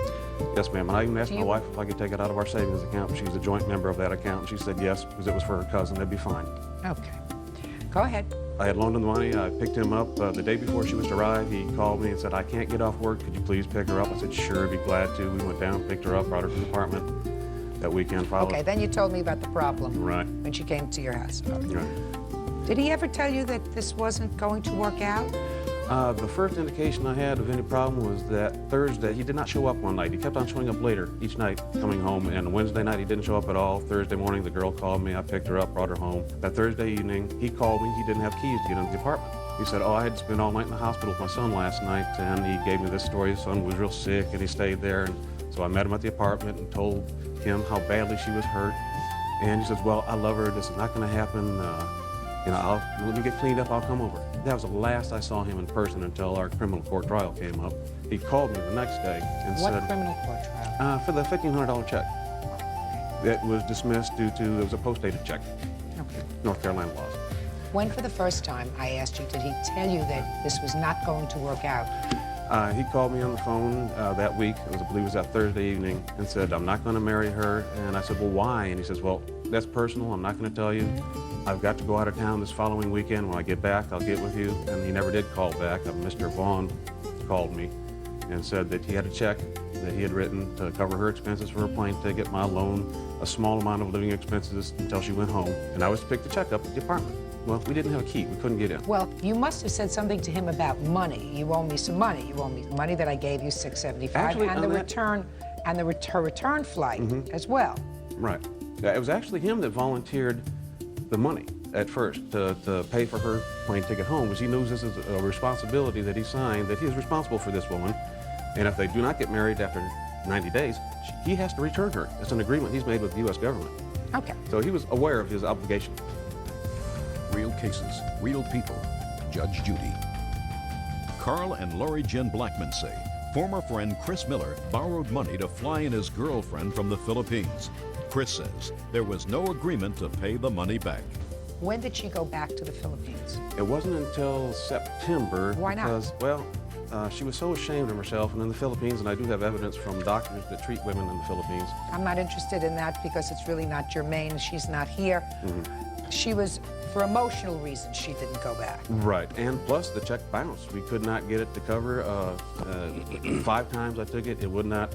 Yes, ma'am. And I even asked my wife if I could take it out of our savings account. She's a joint member of that account. And she said yes, because it was for her cousin. That'd be fine.
Okay. Go ahead.
I had loaned him the money. I picked him up the day before she was to arrive. He called me and said, I can't get off work. Could you please pick her up? I said, sure, I'd be glad to. We went down, picked her up, brought her to the apartment. That weekend followed.
Okay, then you told me about the problem.
Right.
When she came to your house. Okay.
Right.
Did he ever tell you that this wasn't going to work out?
The first indication I had of any problem was that Thursday, he did not show up one night. He kept on showing up later each night, coming home. And Wednesday night, he didn't show up at all. Thursday morning, the girl called me. I picked her up, brought her home. That Thursday evening, he called me. He didn't have keys to get into the apartment. He said, oh, I had to spend all night in the hospital with my son last night. And he gave me this story. His son was real sick, and he stayed there. And so I met him at the apartment and told him how badly she was hurt. And he says, well, I love her. This is not going to happen. When we get cleaned up, I'll come over. That was the last I saw him in person until our criminal court trial came up. He called me the next day and said...
What criminal court trial?
For the $1,500 check. It was dismissed due to, it was a post-dated check.
Okay.
North Carolina laws.
When for the first time, I asked you, did he tell you that this was not going to work out?
He called me on the phone that week, I believe it was that Thursday evening, and said, I'm not going to marry her. And I said, well, why? And he says, well, that's personal. I'm not going to tell you. I've got to go out of town this following weekend. When I get back, I'll get with you. And he never did call back. Mr. Vaughn called me and said that he had a check that he had written to cover her expenses for her plane ticket, my loan, a small amount of living expenses until she went home. And I was to pick the check up at the apartment. Well, we didn't have a key. We couldn't get in.
Well, you must have said something to him about money. You owe me some money. You owe me the money that I gave you, $675,
actually,
and the return, and the return flight as well.
Right. It was actually him that volunteered the money at first to pay for her plane ticket home, because he knows this is a responsibility that he signed, that he is responsible for this woman. And if they do not get married after 90 days, he has to return her. It's an agreement he's made with the U.S. government.
Okay.
So he was aware of his obligation.
real cases, real people. Judge Judy. Carl and Lori Jen Blackman say former friend Chris Miller borrowed money to fly in his girlfriend from the Philippines. Chris says there was no agreement to pay the money back.
When did she go back to the Philippines?
It wasn't until September.
Why not?
Because, well, she was so ashamed of herself, and in the Philippines, and I do have evidence from doctors that treat women in the Philippines.
I'm not interested in that because it's really not germane. She's not here. She was, for emotional reasons, she didn't go back.
Right, and plus the check bounced. We could not get it to cover. 5 times I took it, it would not.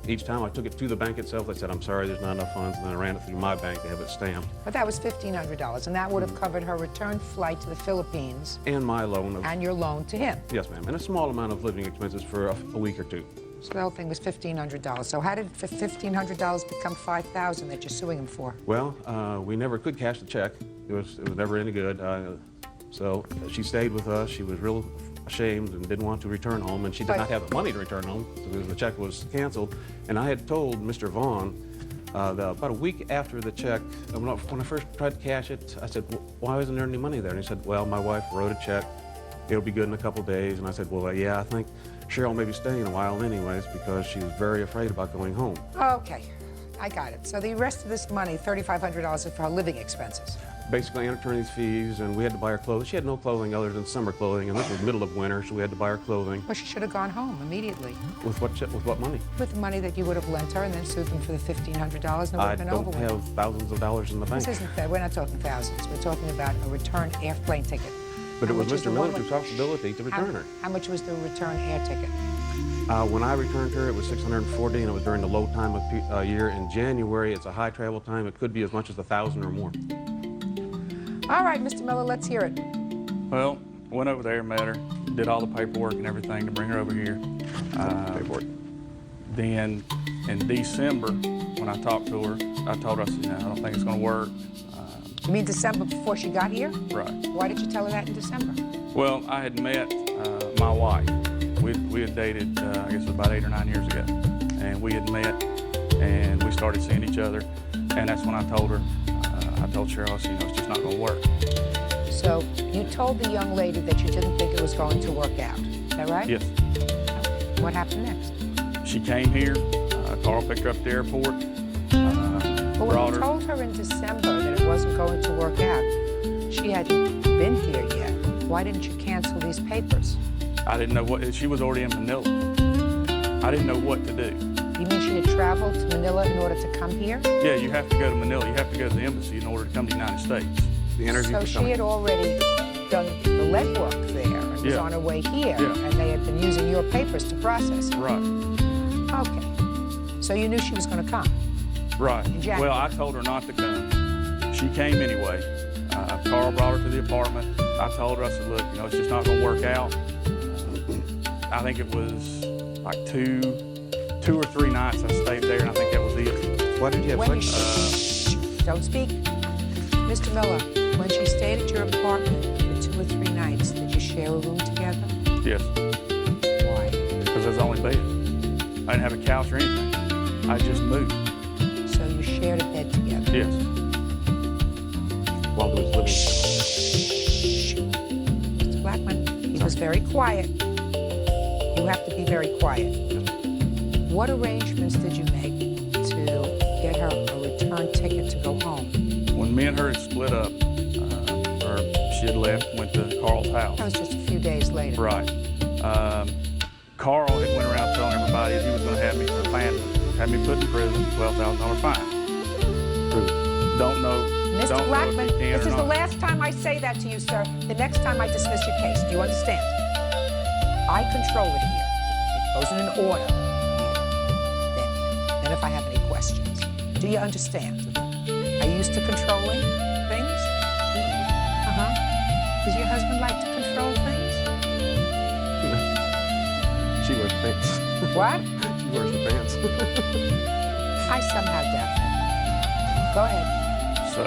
Each time I took it to the bank itself, they said, I'm sorry, there's not enough funds, and then I ran it through my bank to have it stamped.
But that was $1,500, and that would have covered her return flight to the Philippines.
And my loan.
And your loan to him.
Yes, ma'am, and a small amount of living expenses for a week or 2.
So the whole thing was $1,500. So how did $1,500 become $5,000 that you're suing him for?
Well, we never could cash the check. It was never any good. So she stayed with us. She was real ashamed and didn't want to return home, and she did not have the money to return home, so the check was canceled. And I had told Mr. Vaughn about a week after the check, when I first tried to cash it, I said, well, why isn't there any money there? And he said, well, my wife wrote a check. It'll be good in a couple days. And I said, well, yeah, I think Cheryl may be staying a while anyways because she was very afraid about going home.
Okay, I got it. So the rest of this money, $3,500, is for her living expenses.
Basically, and attorney's fees, and we had to buy her clothes. She had no clothing other than summer clothing, and this was middle of winter, so we had to buy her clothing.
Well, she should have gone home immediately.
With what money?
With the money that you would have lent her and then sued them for the $1,500 and it would have been over with.
I don't have thousands of dollars in the bank.
This isn't fair. We're not talking thousands. We're talking about a return airplane ticket.
But it was Mr. Miller's responsibility to return her.
How much was the return air ticket?
When I returned her, it was $640, and it was during the low time of year. In January, it's a high travel time. It could be as much as $1,000 or more.
All right, Mr. Miller, let's hear it.
Well, went over there, met her, did all the paperwork and everything to bring her over here.
Paperwork.
Then in December, when I talked to her, I told her, I said, I don't think it's going to work.
You mean December before she got here?
Right.
Why did you tell her that in December?
Well, I had met my wife. We had dated, I guess it was about 8 or 9 years ago. And we had met, and we started seeing each other. And that's when I told her, I told Cheryl, it's just not going to work.
So you told the young lady that you didn't think it was going to work out. Is that right?
Yes.
What happened next?
She came here. Carl picked her up at the airport.
Well, when you told her in December that it wasn't going to work out, she hadn't been here yet. Why didn't you cancel these papers?
I didn't know what, she was already in Manila. I didn't know what to do.
You mean she had traveled to Manila in order to come here?
Yeah, you have to go to Manila. You have to go to the embassy in order to come to the United States.
The interview
so she had already done the legwork there and was on her way here, and they had been using your papers to process it.
Right.
Okay. So you knew she was going to come?
Right. Well, I told her not to come. She came anyway. Carl brought her to the apartment. I told her, I said, look, it's just not going to work out. I think it was like two or three nights I stayed there, and I think that was it.
Why did you have
sex? Don't speak. Mr. Miller, when she stayed at your apartment for 2 or 3 nights, did you share a room together?
Yes.
Why?
Because there was only bed. I didn't have a couch or anything. I just moved.
So you shared a bed together?
Yes.
While there was living.
Mr. Blackman, he was very quiet. You have to be very quiet. What arrangements did you make to get her a return ticket to go home?
When me and her had split up, or she had left, went to Carl's house.
That was just a few days later.
Right. Carl had went around telling everybody that he was going to have me for abandonment, have me put in prison, $12,000 fine. Don't know.
Mr. Blackman, this is the last time I say that to you, sir. The next time I dismiss your case. Do you understand? I control it here. It goes in an order. Then if I have any questions. Do you understand? Are you used to controlling things? Does your husband like to control things?
She wears pants.
What?
She wears the pants.
I somehow doubt that. Go ahead.
So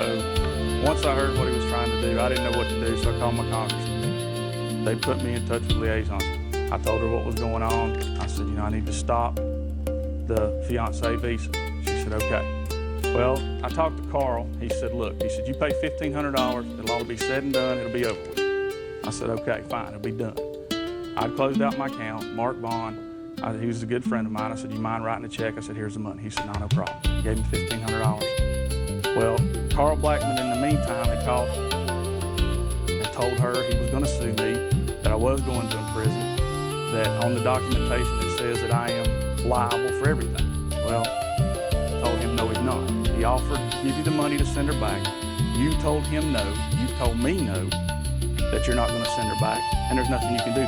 once I heard what he was trying to do, I didn't know what to do, so I called my congressman. They put me in touch with liaisons. I told her what was going on. I said, I need to stop the fiancé visa. She said, okay. Well, I talked to Carl. He said, look, he said, you pay $1,500, it'll all be said and done, it'll be over with. I said, okay, fine, it'll be done. I closed out my account, Mark Bond. He was a good friend of mine. I said, you mind writing a check? I said, here's the money. He said, no problem. Gave him $1,500. Well, Carl Blackman, in the meantime, had called and told her he was going to sue me, that I was going to prison, that on the documentation it says that I am liable for everything. Well, I told him, no, he's not. He offered to give you the money to send her back. You told him no. You told me no, that you're not going to send her back, and there's nothing you can do.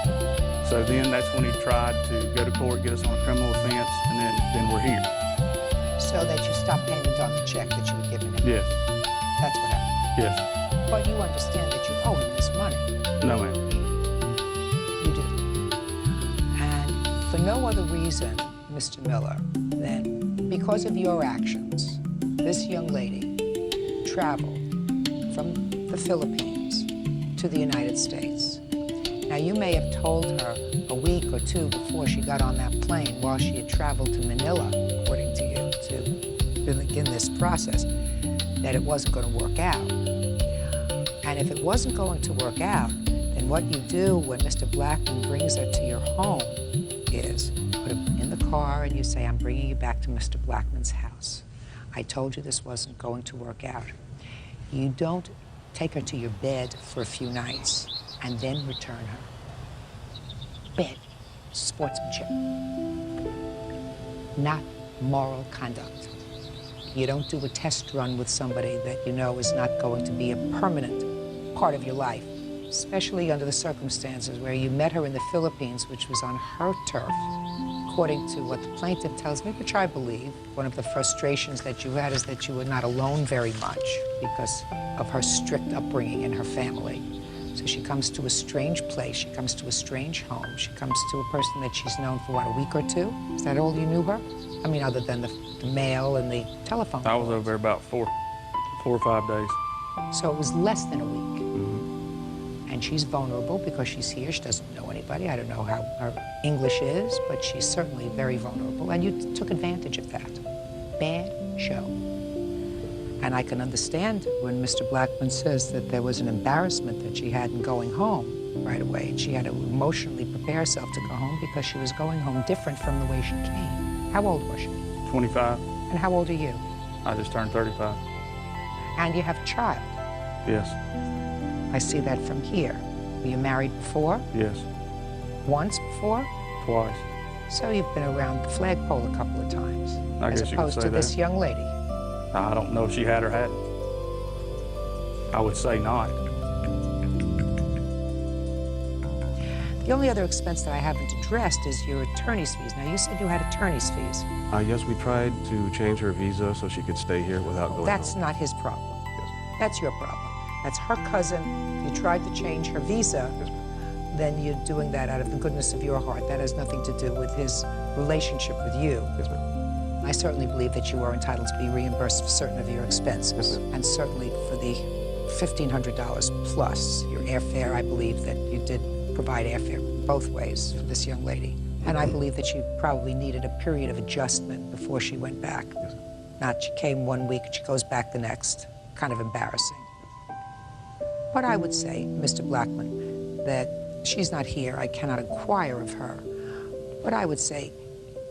So then that's when he tried to go to court, get us on a criminal offense, and then we're here.
So that you stopped payment on the check that you were giving him?
Yes.
That's what happened?
Yes.
But you understand that you owe him this money?
No, ma'am.
You do. And for no other reason, Mr. Miller, than because of your actions, this young lady traveled from the Philippines to the United States. Now, you may have told her a week or two before she got on that plane, while she had traveled to Manila, according to you, to begin this process, that it wasn't going to work out. And if it wasn't going to work out, then what you do when Mr. Blackman brings her to your home is put her in the car and you say, I'm bringing you back to Mr. Blackman's house. I told you this wasn't going to work out. You don't take her to your bed for a few nights and then return her. Bad sportsmanship, not moral conduct. You don't do a test run with somebody that you know is not going to be a permanent part of your life, especially under the circumstances where you met her in the Philippines, which was on her turf. According to what the plaintiff tells me, which I believe, one of the frustrations that you had is that you were not alone very much because of her strict upbringing in her family. So she comes to a strange place, she comes to a strange home, she comes to a person that she's known for, what, a week or two? Is that all you knew her? I mean, other than the mail and the telephone.
I was over there about four or 5 days.
So it was less than a week. Mm-hmm. And she's vulnerable because she's here, she doesn't know anybody. I don't know how her English is, but she's certainly very vulnerable. And you took advantage of that. Bad show. And I can understand when Mr. Blackman says that there was an embarrassment that she had in going home right away. And she had to emotionally prepare herself to go home because she was going home different from the way she came. How old was she?
25.
And how old are you?
I just turned 35.
And you have a child?
Yes.
I see that from here. Were you married before?
Yes.
Once before?
Twice.
So you've been around the flagpole a couple of times,
I
as
guess you could
opposed
say
to this
that.
young lady.
I don't know if she had or hadn't. I would say not.
The only other expense that I haven't addressed is your attorney's fees. Now, you said you had attorney's fees.
Yes, we tried to change her visa so she could stay here without going
That's
home.
not his problem. That's your problem. That's her cousin. You tried to change her visa. Then you're doing that out of the goodness of your heart. That has nothing to do with his relationship with you.
Yes, ma'am.
I certainly believe that you are entitled to be reimbursed for certain of your expenses, and certainly for the $1,500 plus your airfare. I believe that you did provide airfare both ways for this young lady, and I believe that she probably needed a period of adjustment before she went back.
Yes.
Not she came 1 week and she goes back the next. Kind of embarrassing. But I would say, Mr. Blackman, that she's not here. I cannot inquire of her. But I would say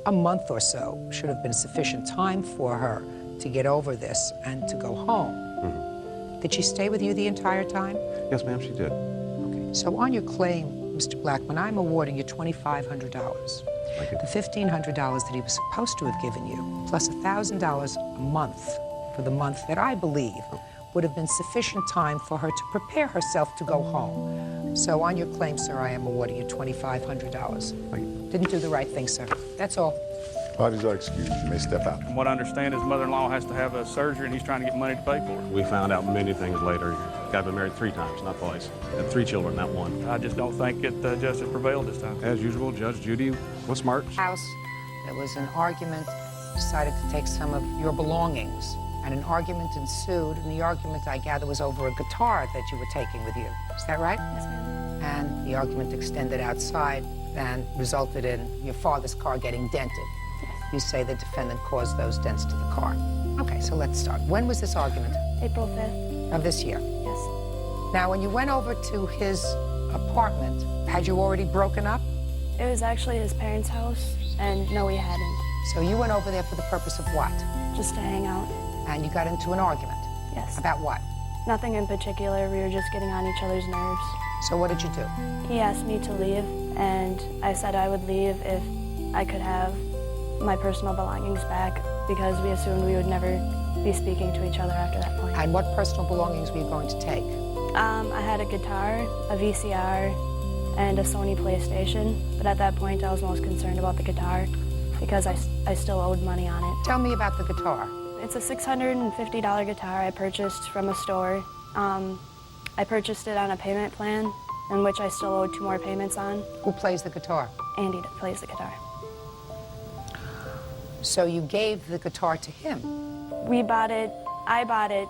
a month or so should have been sufficient time for her to get over this and to go home.
Mm-hmm.
Did she stay with you the entire time?
Yes, ma'am, she did.
Okay. So on your claim, Mr. Blackman, I'm awarding you $2,500.
Thank you.
The $1,500 that he was supposed to have given you, plus $1,000 a month for the month that I believe would have been sufficient time for her to prepare herself to go home. So on your claim, sir, I am awarding you $2,500. Didn't do the right thing, sir. That's all.
Parties are excused. You may step out.
From what I understand, his mother-in-law has to have a surgery, and he's trying to get money to pay for it.
We found out many things later. I've been married 3 times, not twice. Had 3 children, not 1.
I just don't think that justice prevailed this time.
As usual, Judge Judy was smart.
House, there was an argument, decided to take some of your belongings, and an argument ensued, and the argument, I gather, was over a guitar that you were taking with you. Is that right?
Yes, ma'am.
And the argument extended outside and resulted in your father's car getting dented.
Yes.
You say the defendant caused those dents to the car. Okay, so let's start. When was this argument?
April 5th.
Of this year?
Yes.
Now, when you went over to his apartment, had you already broken up?
It was actually his parents' house, and no, we hadn't.
So you went over there for the purpose of what?
Just to hang out.
And you got into an argument?
Yes.
About what?
Nothing in particular. We were just getting on each other's nerves.
So what did you do?
He asked me to leave, and I said I would leave if I could have my personal belongings back, because we assumed we would never be speaking to each other after that point.
And what personal belongings were you going to take?
I had a guitar, a VCR, and a Sony PlayStation, but at that point I was most concerned about the guitar because I still owed money on it.
Tell me about the guitar.
It's a $650 guitar I purchased from a store. I purchased it on a payment plan in which I still owed 2 more payments on.
Who plays the guitar?
Andy plays the guitar.
So you gave the guitar to him?
I bought it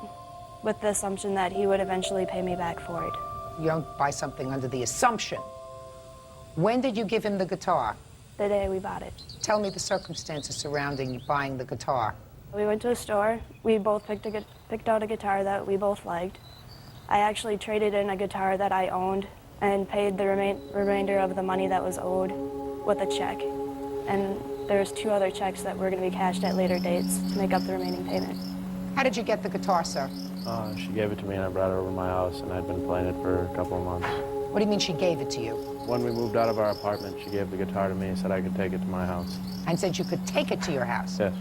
with the assumption that he would eventually pay me back for it.
You don't buy something under the assumption. When did you give him the guitar?
The day we bought it.
Tell me the circumstances surrounding you buying the guitar.
We went to a store. We both picked out a guitar that we both liked. I actually traded in a guitar that I owned and paid the remainder of the money that was owed with a check. And there's 2 other checks that were going to be cashed at later dates to make up the remaining payment.
How did you get the guitar, sir?
She gave it to me and I brought it over to my house, and I'd been playing it for a couple of months.
What do you mean she gave it to you?
When we moved out of our apartment, she gave the guitar to me and said I could take it to my house.
And said you could take it to your house?
Yes.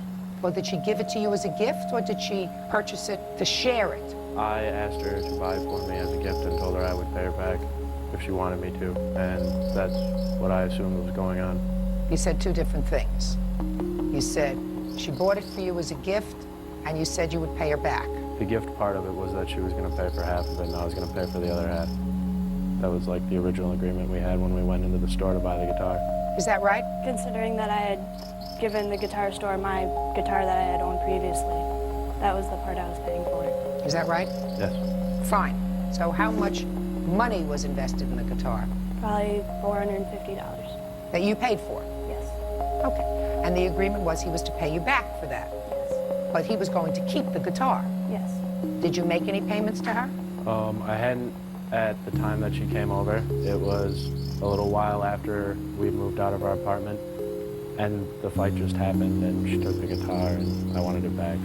Well, did she give it to you as a gift, or did she purchase it to share it?
I asked her to buy it for me as a gift and told her I would pay her back if she wanted me to, and that's what I assumed was going on.
You said 2 different things. You said she bought it for you as a gift, and you said you would pay her back.
The gift part of it was that she was going to pay for half of it and I was going to pay for the other half. That was like the original agreement we had when we went into the store to buy the guitar.
Is that right?
Considering that I had given the guitar store my guitar that I had owned previously, that was the part I was paying for.
Is that right?
Yes.
Fine. So how much money was invested in the guitar?
Probably $450.
That you paid for?
Yes.
Okay. And the agreement was he was to pay you back for that?
Yes.
But he was going to keep the guitar?
Yes.
Did you make any payments to her?
I hadn't at the time that she came over. It was a little while after we moved out of our apartment, and the fight just happened, and she took the guitar, and I wanted it back.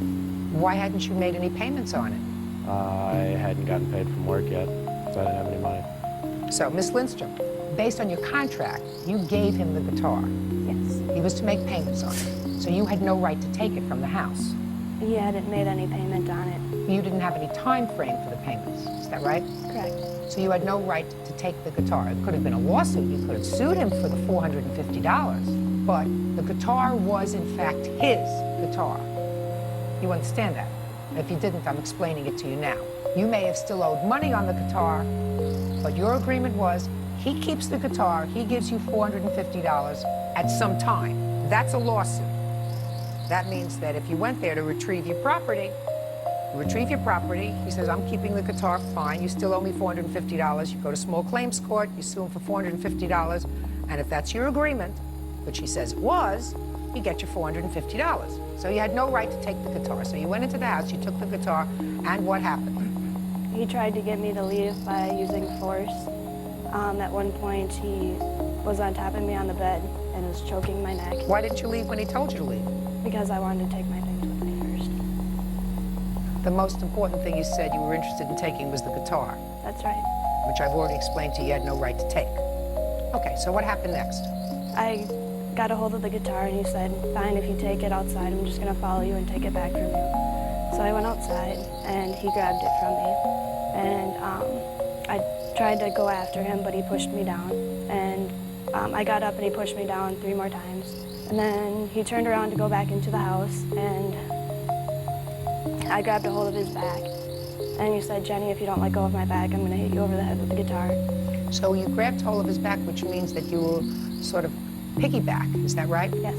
Why hadn't you made any payments on it?
I hadn't gotten paid from work yet, so I didn't have any money.
So, Miss Lindstrom, based on your contract, you gave him the guitar.
Yes.
He was to make payments on it, so you had no right to take it from the house.
He hadn't made any payment on it.
You didn't have any time frame for the payments, is that right?
Correct.
So you had no right to take the guitar. It could have been a lawsuit. You could have sued him for the $450, but the guitar was, in fact, his guitar. You understand that? If you didn't, I'm explaining it to you now. You may have still owed money on the guitar, but your agreement was he keeps the guitar, he gives you $450 at some time. That's a lawsuit. That means that if you went there to retrieve your property, he says, I'm keeping the guitar, fine, you still owe me $450. You go to small claims court, you sue him for $450, and if that's your agreement, which he says it was, you get your $450. So you had no right to take the guitar. So you went into the house, you took the guitar, and what happened?
He tried to get me to leave by using force. At one point, he was on top of me on the bed and was choking my neck.
Why didn't you leave when he told you to leave?
Because I wanted to take my things with me first.
The most important thing you said you were interested in taking was the guitar.
That's right.
Which I've already explained to you had no right to take. Okay, so what happened next?
I got a hold of the guitar and he said, fine, if you take it outside, I'm just going to follow you and take it back from you. So I went outside and he grabbed it from me. And I tried to go after him, but he pushed me down. And I got up and he pushed me down 3 more times. And then he turned around to go back into the house, and I grabbed a hold of his back. And he said, Jenny, if you don't let go of my back, I'm going to hit you over the head with the guitar.
So you grabbed hold of his back, which means that you will sort of piggyback, is that right?
Yes.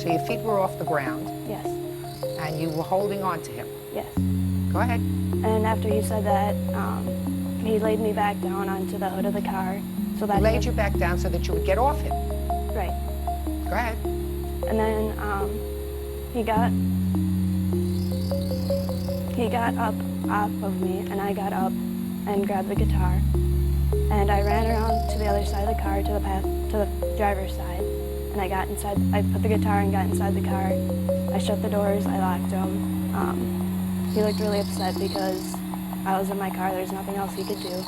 So your feet were off the ground?
Yes.
And you were holding on to him?
Yes.
Go ahead.
And after he said that, he laid me back down onto the hood of the car. So that
he laid you back down so that you would get off him?
Right.
Go ahead.
And then he got
He got up off of me, and I got up and grabbed the guitar. And I ran around to the other side of the car, to the driver's side. And I got inside, I put the guitar and got inside the car. I shut the doors, I locked them. He looked really upset because I was in my car, there's nothing else he could do.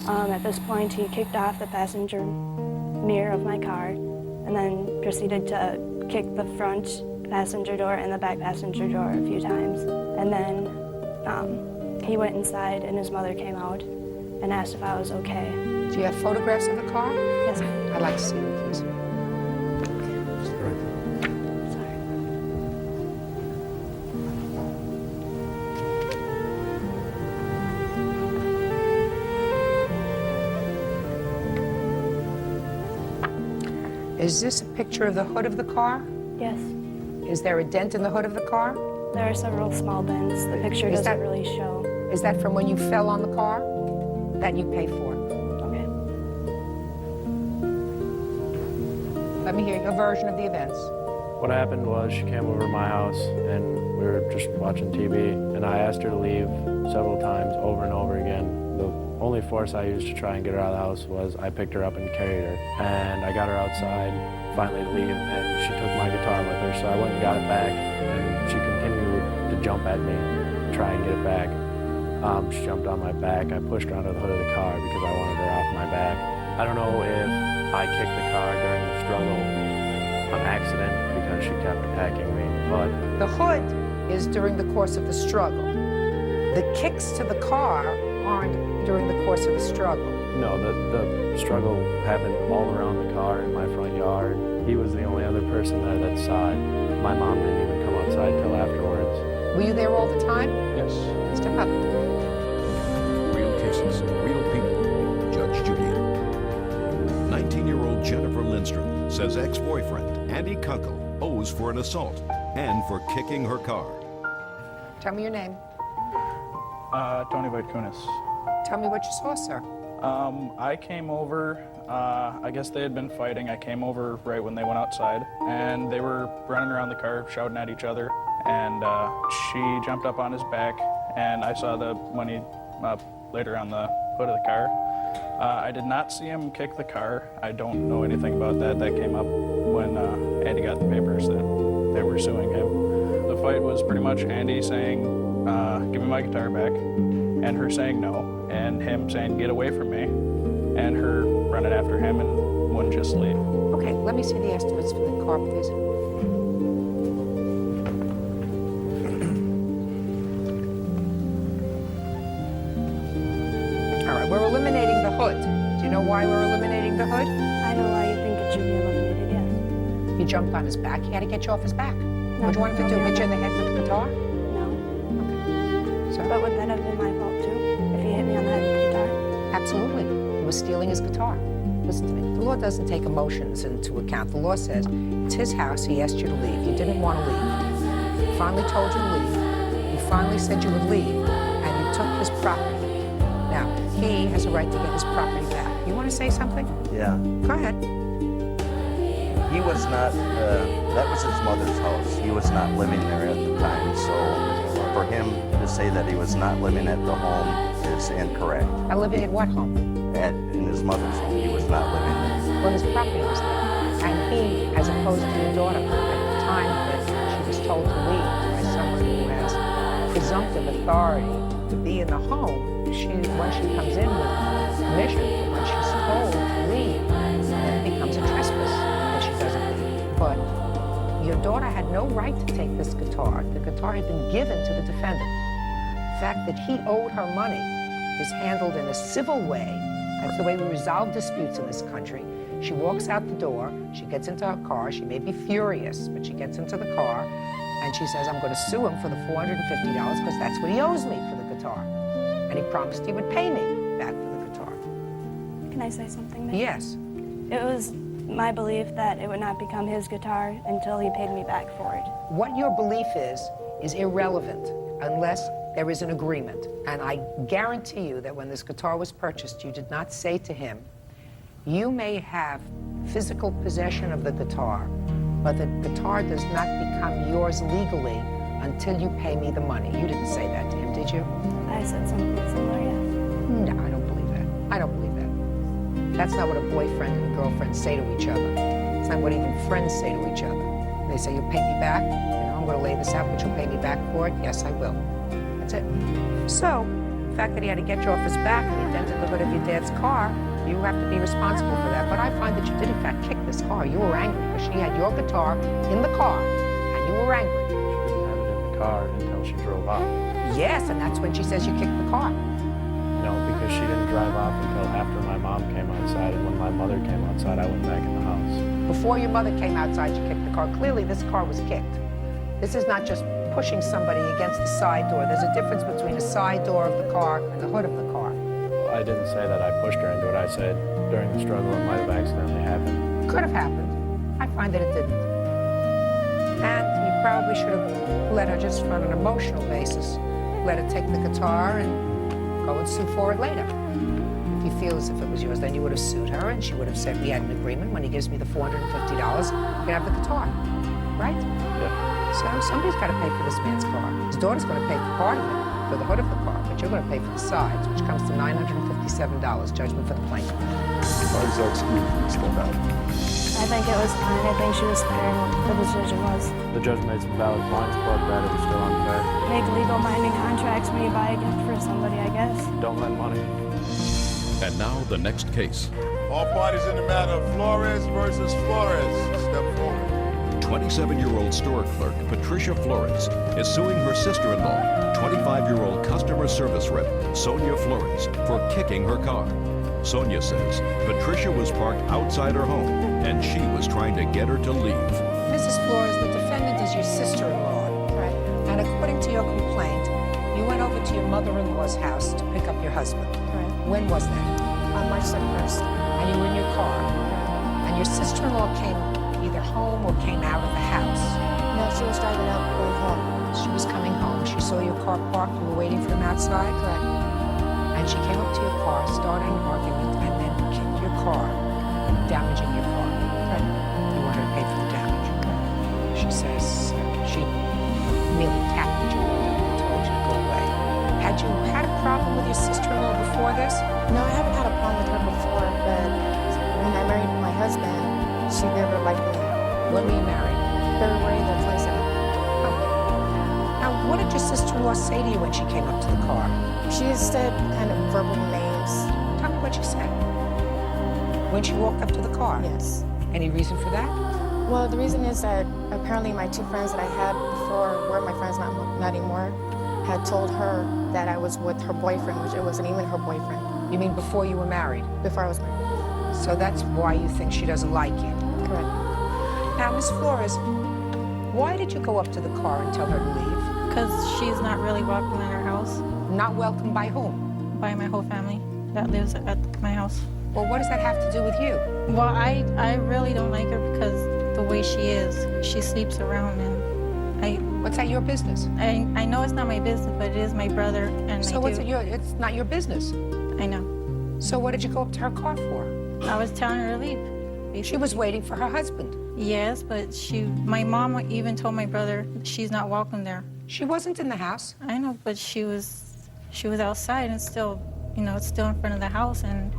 At this point, he kicked off the passenger mirror of my car and then proceeded to kick the front passenger door and the back passenger door a few times. And then he went inside and his mother came out and asked if I was okay.
Do you have photographs of the car?
Yes, ma'am.
I'd like to see them, please. Is this a picture of the hood of the car?
Yes.
Is there a dent in the hood of the car?
There are several small dents. The picture doesn't really show.
Is that from when you fell on the car? That you paid for?
Okay.
Let me hear your version of the events.
What happened was she came over to my house and we were just watching TV, and I asked her to leave several times over and over again. The only force I used to try and get her out of the house was I picked her up and carried her, and I got her outside finally to leave, and she took my guitar with her, so I went and got it back, and she continued to jump at me, try and get it back. She jumped on my back. I pushed her onto the hood of the car because I wanted her off my back. I don't know if I kicked the car during the struggle on accident because she kept attacking me, but...
The hood is during the course of the struggle. The kicks to the car aren't during the course of the struggle.
No, the struggle happened all around the car in my front yard. He was the only other person there that saw it. My mom didn't even come outside till afterwards.
Were you there all the time?
Yes.
Step up.
Real cases, real people. Judge Judy. 19-year-old Jennifer Lindstrom says ex-boyfriend Andy Kunkel owes for an assault and for kicking her car.
Tell me your name.
Tony Vaitkunis.
Tell me what you saw, sir.
I came over, I guess they had been fighting. I came over right when they went outside, and they were running around the car, shouting at each other, and she jumped up on his back, and I saw the money later on the hood of the car. I did not see him kick the car. I don't know anything about that. That came up when Andy got the papers that they were suing him. The fight was pretty much Andy saying, give me my guitar back, and her saying no, and him saying, get away from me, and her running after him and wouldn't just leave.
Okay, let me see the estimates for the car, please. All right, we're eliminating the hood. Do you know why we're eliminating the hood?
I know why you think it should be eliminated, yes.
You jumped on his back. He had to get you off his back. What do you want him to do, hit you in the head with the guitar?
No. But would that have been my fault too, if he hit me on the head with the guitar?
Absolutely. He was stealing his guitar. Listen to me. The law doesn't take emotions into account. The law says it's his house. He asked you to leave. You didn't want to leave. He finally told you to leave. You finally said you would leave, and you took his property. Now, he has a right to get his property back. You want to say something?
Yeah.
Go ahead.
He was not, that was his mother's house. He was not living there at the time, so for him to say that he was not living at the home is incorrect.
Not living at what home?
In his mother's home, he was not living there.
Well, his property was there. And he, as opposed to your daughter, at the time that she was told to leave by someone who has presumptive authority to be in the home, when she comes in with permission, but when she's told to leave, then it becomes a trespass that she doesn't leave. But your daughter had no right to take this guitar. The guitar had been given to the defendant. The fact that he owed her money is handled in a civil way. That's the way we resolve disputes in this country. She walks out the door, she gets into her car, she may be furious, but she gets into the car, and she says, I'm going to sue him for the $450 because that's what he owes me for the guitar. And he promised he would pay me back for the guitar.
Can I say something there?
Yes.
It was my belief that it would not become his guitar until he paid me back for it.
What your belief is irrelevant unless there is an agreement. And I guarantee you that when this guitar was purchased, you did not say to him, you may have physical possession of the guitar, but the guitar does not become yours legally until you pay me the money. You didn't say that to him, did you?
I said something similar, yeah.
No, I don't believe that. I don't believe that. That's not what a boyfriend and girlfriend say to each other. It's not what even friends say to each other. They say, you'll pay me back? I'm going to lay this out, but you'll pay me back for it? Yes, I will. That's it. So, the fact that he had to get you off his back and he dented the hood of your dad's car, you have to be responsible for that. But I find that you did, in fact, kick this car. You were angry because she had your guitar in the car, and you were angry.
She didn't have it in the car until she drove off.
Yes, and that's when she says you kicked the car.
No, because she didn't drive off until after my mom came outside, and when my mother came outside, I went back in the house.
Before your mother came outside, you kicked the car. Clearly, this car was kicked. This is not just pushing somebody against the side door. There's a difference between a side door of the car and the hood of the car.
I didn't say that I pushed her into it. I said during the struggle it might have accidentally happened.
Could have happened. I find that it didn't. And you probably should have let her, just on an emotional basis, let her take the guitar and go and sue for it later. If you feel as if it was yours, then you would have sued her and she would have said, we had an agreement. When he gives me the $450, you can have the guitar. Right?
Yeah.
So somebody's got to pay for this man's car. His daughter's going to pay for part of it, for the hood of the car, but you're going to pay for the sides, which comes to $957, judgment for the plaintiff.
Why is that excuse step out?
I think it was fine. I think she was fair in what the decision was.
The judge made some valid points, but that it was still unfair.
Make legal binding contracts when you buy a gift for somebody, I guess.
Don't lend money.
And now the next case.
All parties in the matter of Flores versus Flores. Step forward.
27-year-old store clerk Patricia Flores is suing her sister-in-law, 25-year-old customer service rep Sonia Flores, for kicking her car. Sonia says Patricia was parked outside her home and she was trying to get her to leave.
Mrs. Flores, the defendant is your sister-in-law.
Right.
And according to your complaint, you went over to your mother-in-law's house to pick up your husband.
Correct.
When was that?
On March 31st.
And you were in your car. And your sister-in-law came either home or came out of the house.
No, she was driving out, going home.
She was coming home. She saw your car parked. You were waiting for them outside?
Correct.
And she came up to your car, started an argument, and then kicked your car, damaging your car.
Correct.
You want her to pay for the damage. She says she merely tapped you and told you to go away. Had you had a problem with your sister-in-law before this?
No, I haven't had a problem with her before, but when I married my husband, she never liked me.
When were you married?
February the 27th.
Oh. Now, what did your sister-in-law say to you when she came up to the car?
She said kind of verbal names.
Tell me what she said. When she walked up to the car?
Yes.
Any reason for that?
Well, the reason is that apparently my two friends that I had before, were my friends not anymore, had told her that I was with her boyfriend, which it wasn't even her boyfriend.
You mean before you were married?
Before I was married.
So that's why you think she doesn't like you?
Correct.
Now, Miss Flores, why did you go up to the car and tell her to leave?
Because she's not really welcome in our house.
Not welcome by whom?
By my whole family that lives at my house.
Well, what does that have to do with you?
Well, I really don't like her because the way she is. She sleeps around and
What's that your business?
I know it's not my business, but it is my brother and
So what's it your, it's not your business.
I know.
So what did you go up to her car for?
I was telling her to leave. Basically.
She was waiting for her husband.
Yes, but my mom even told my brother she's not welcome there.
She wasn't in the house.
I know, but she was outside and still, it's still in front of the house and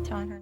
telling her.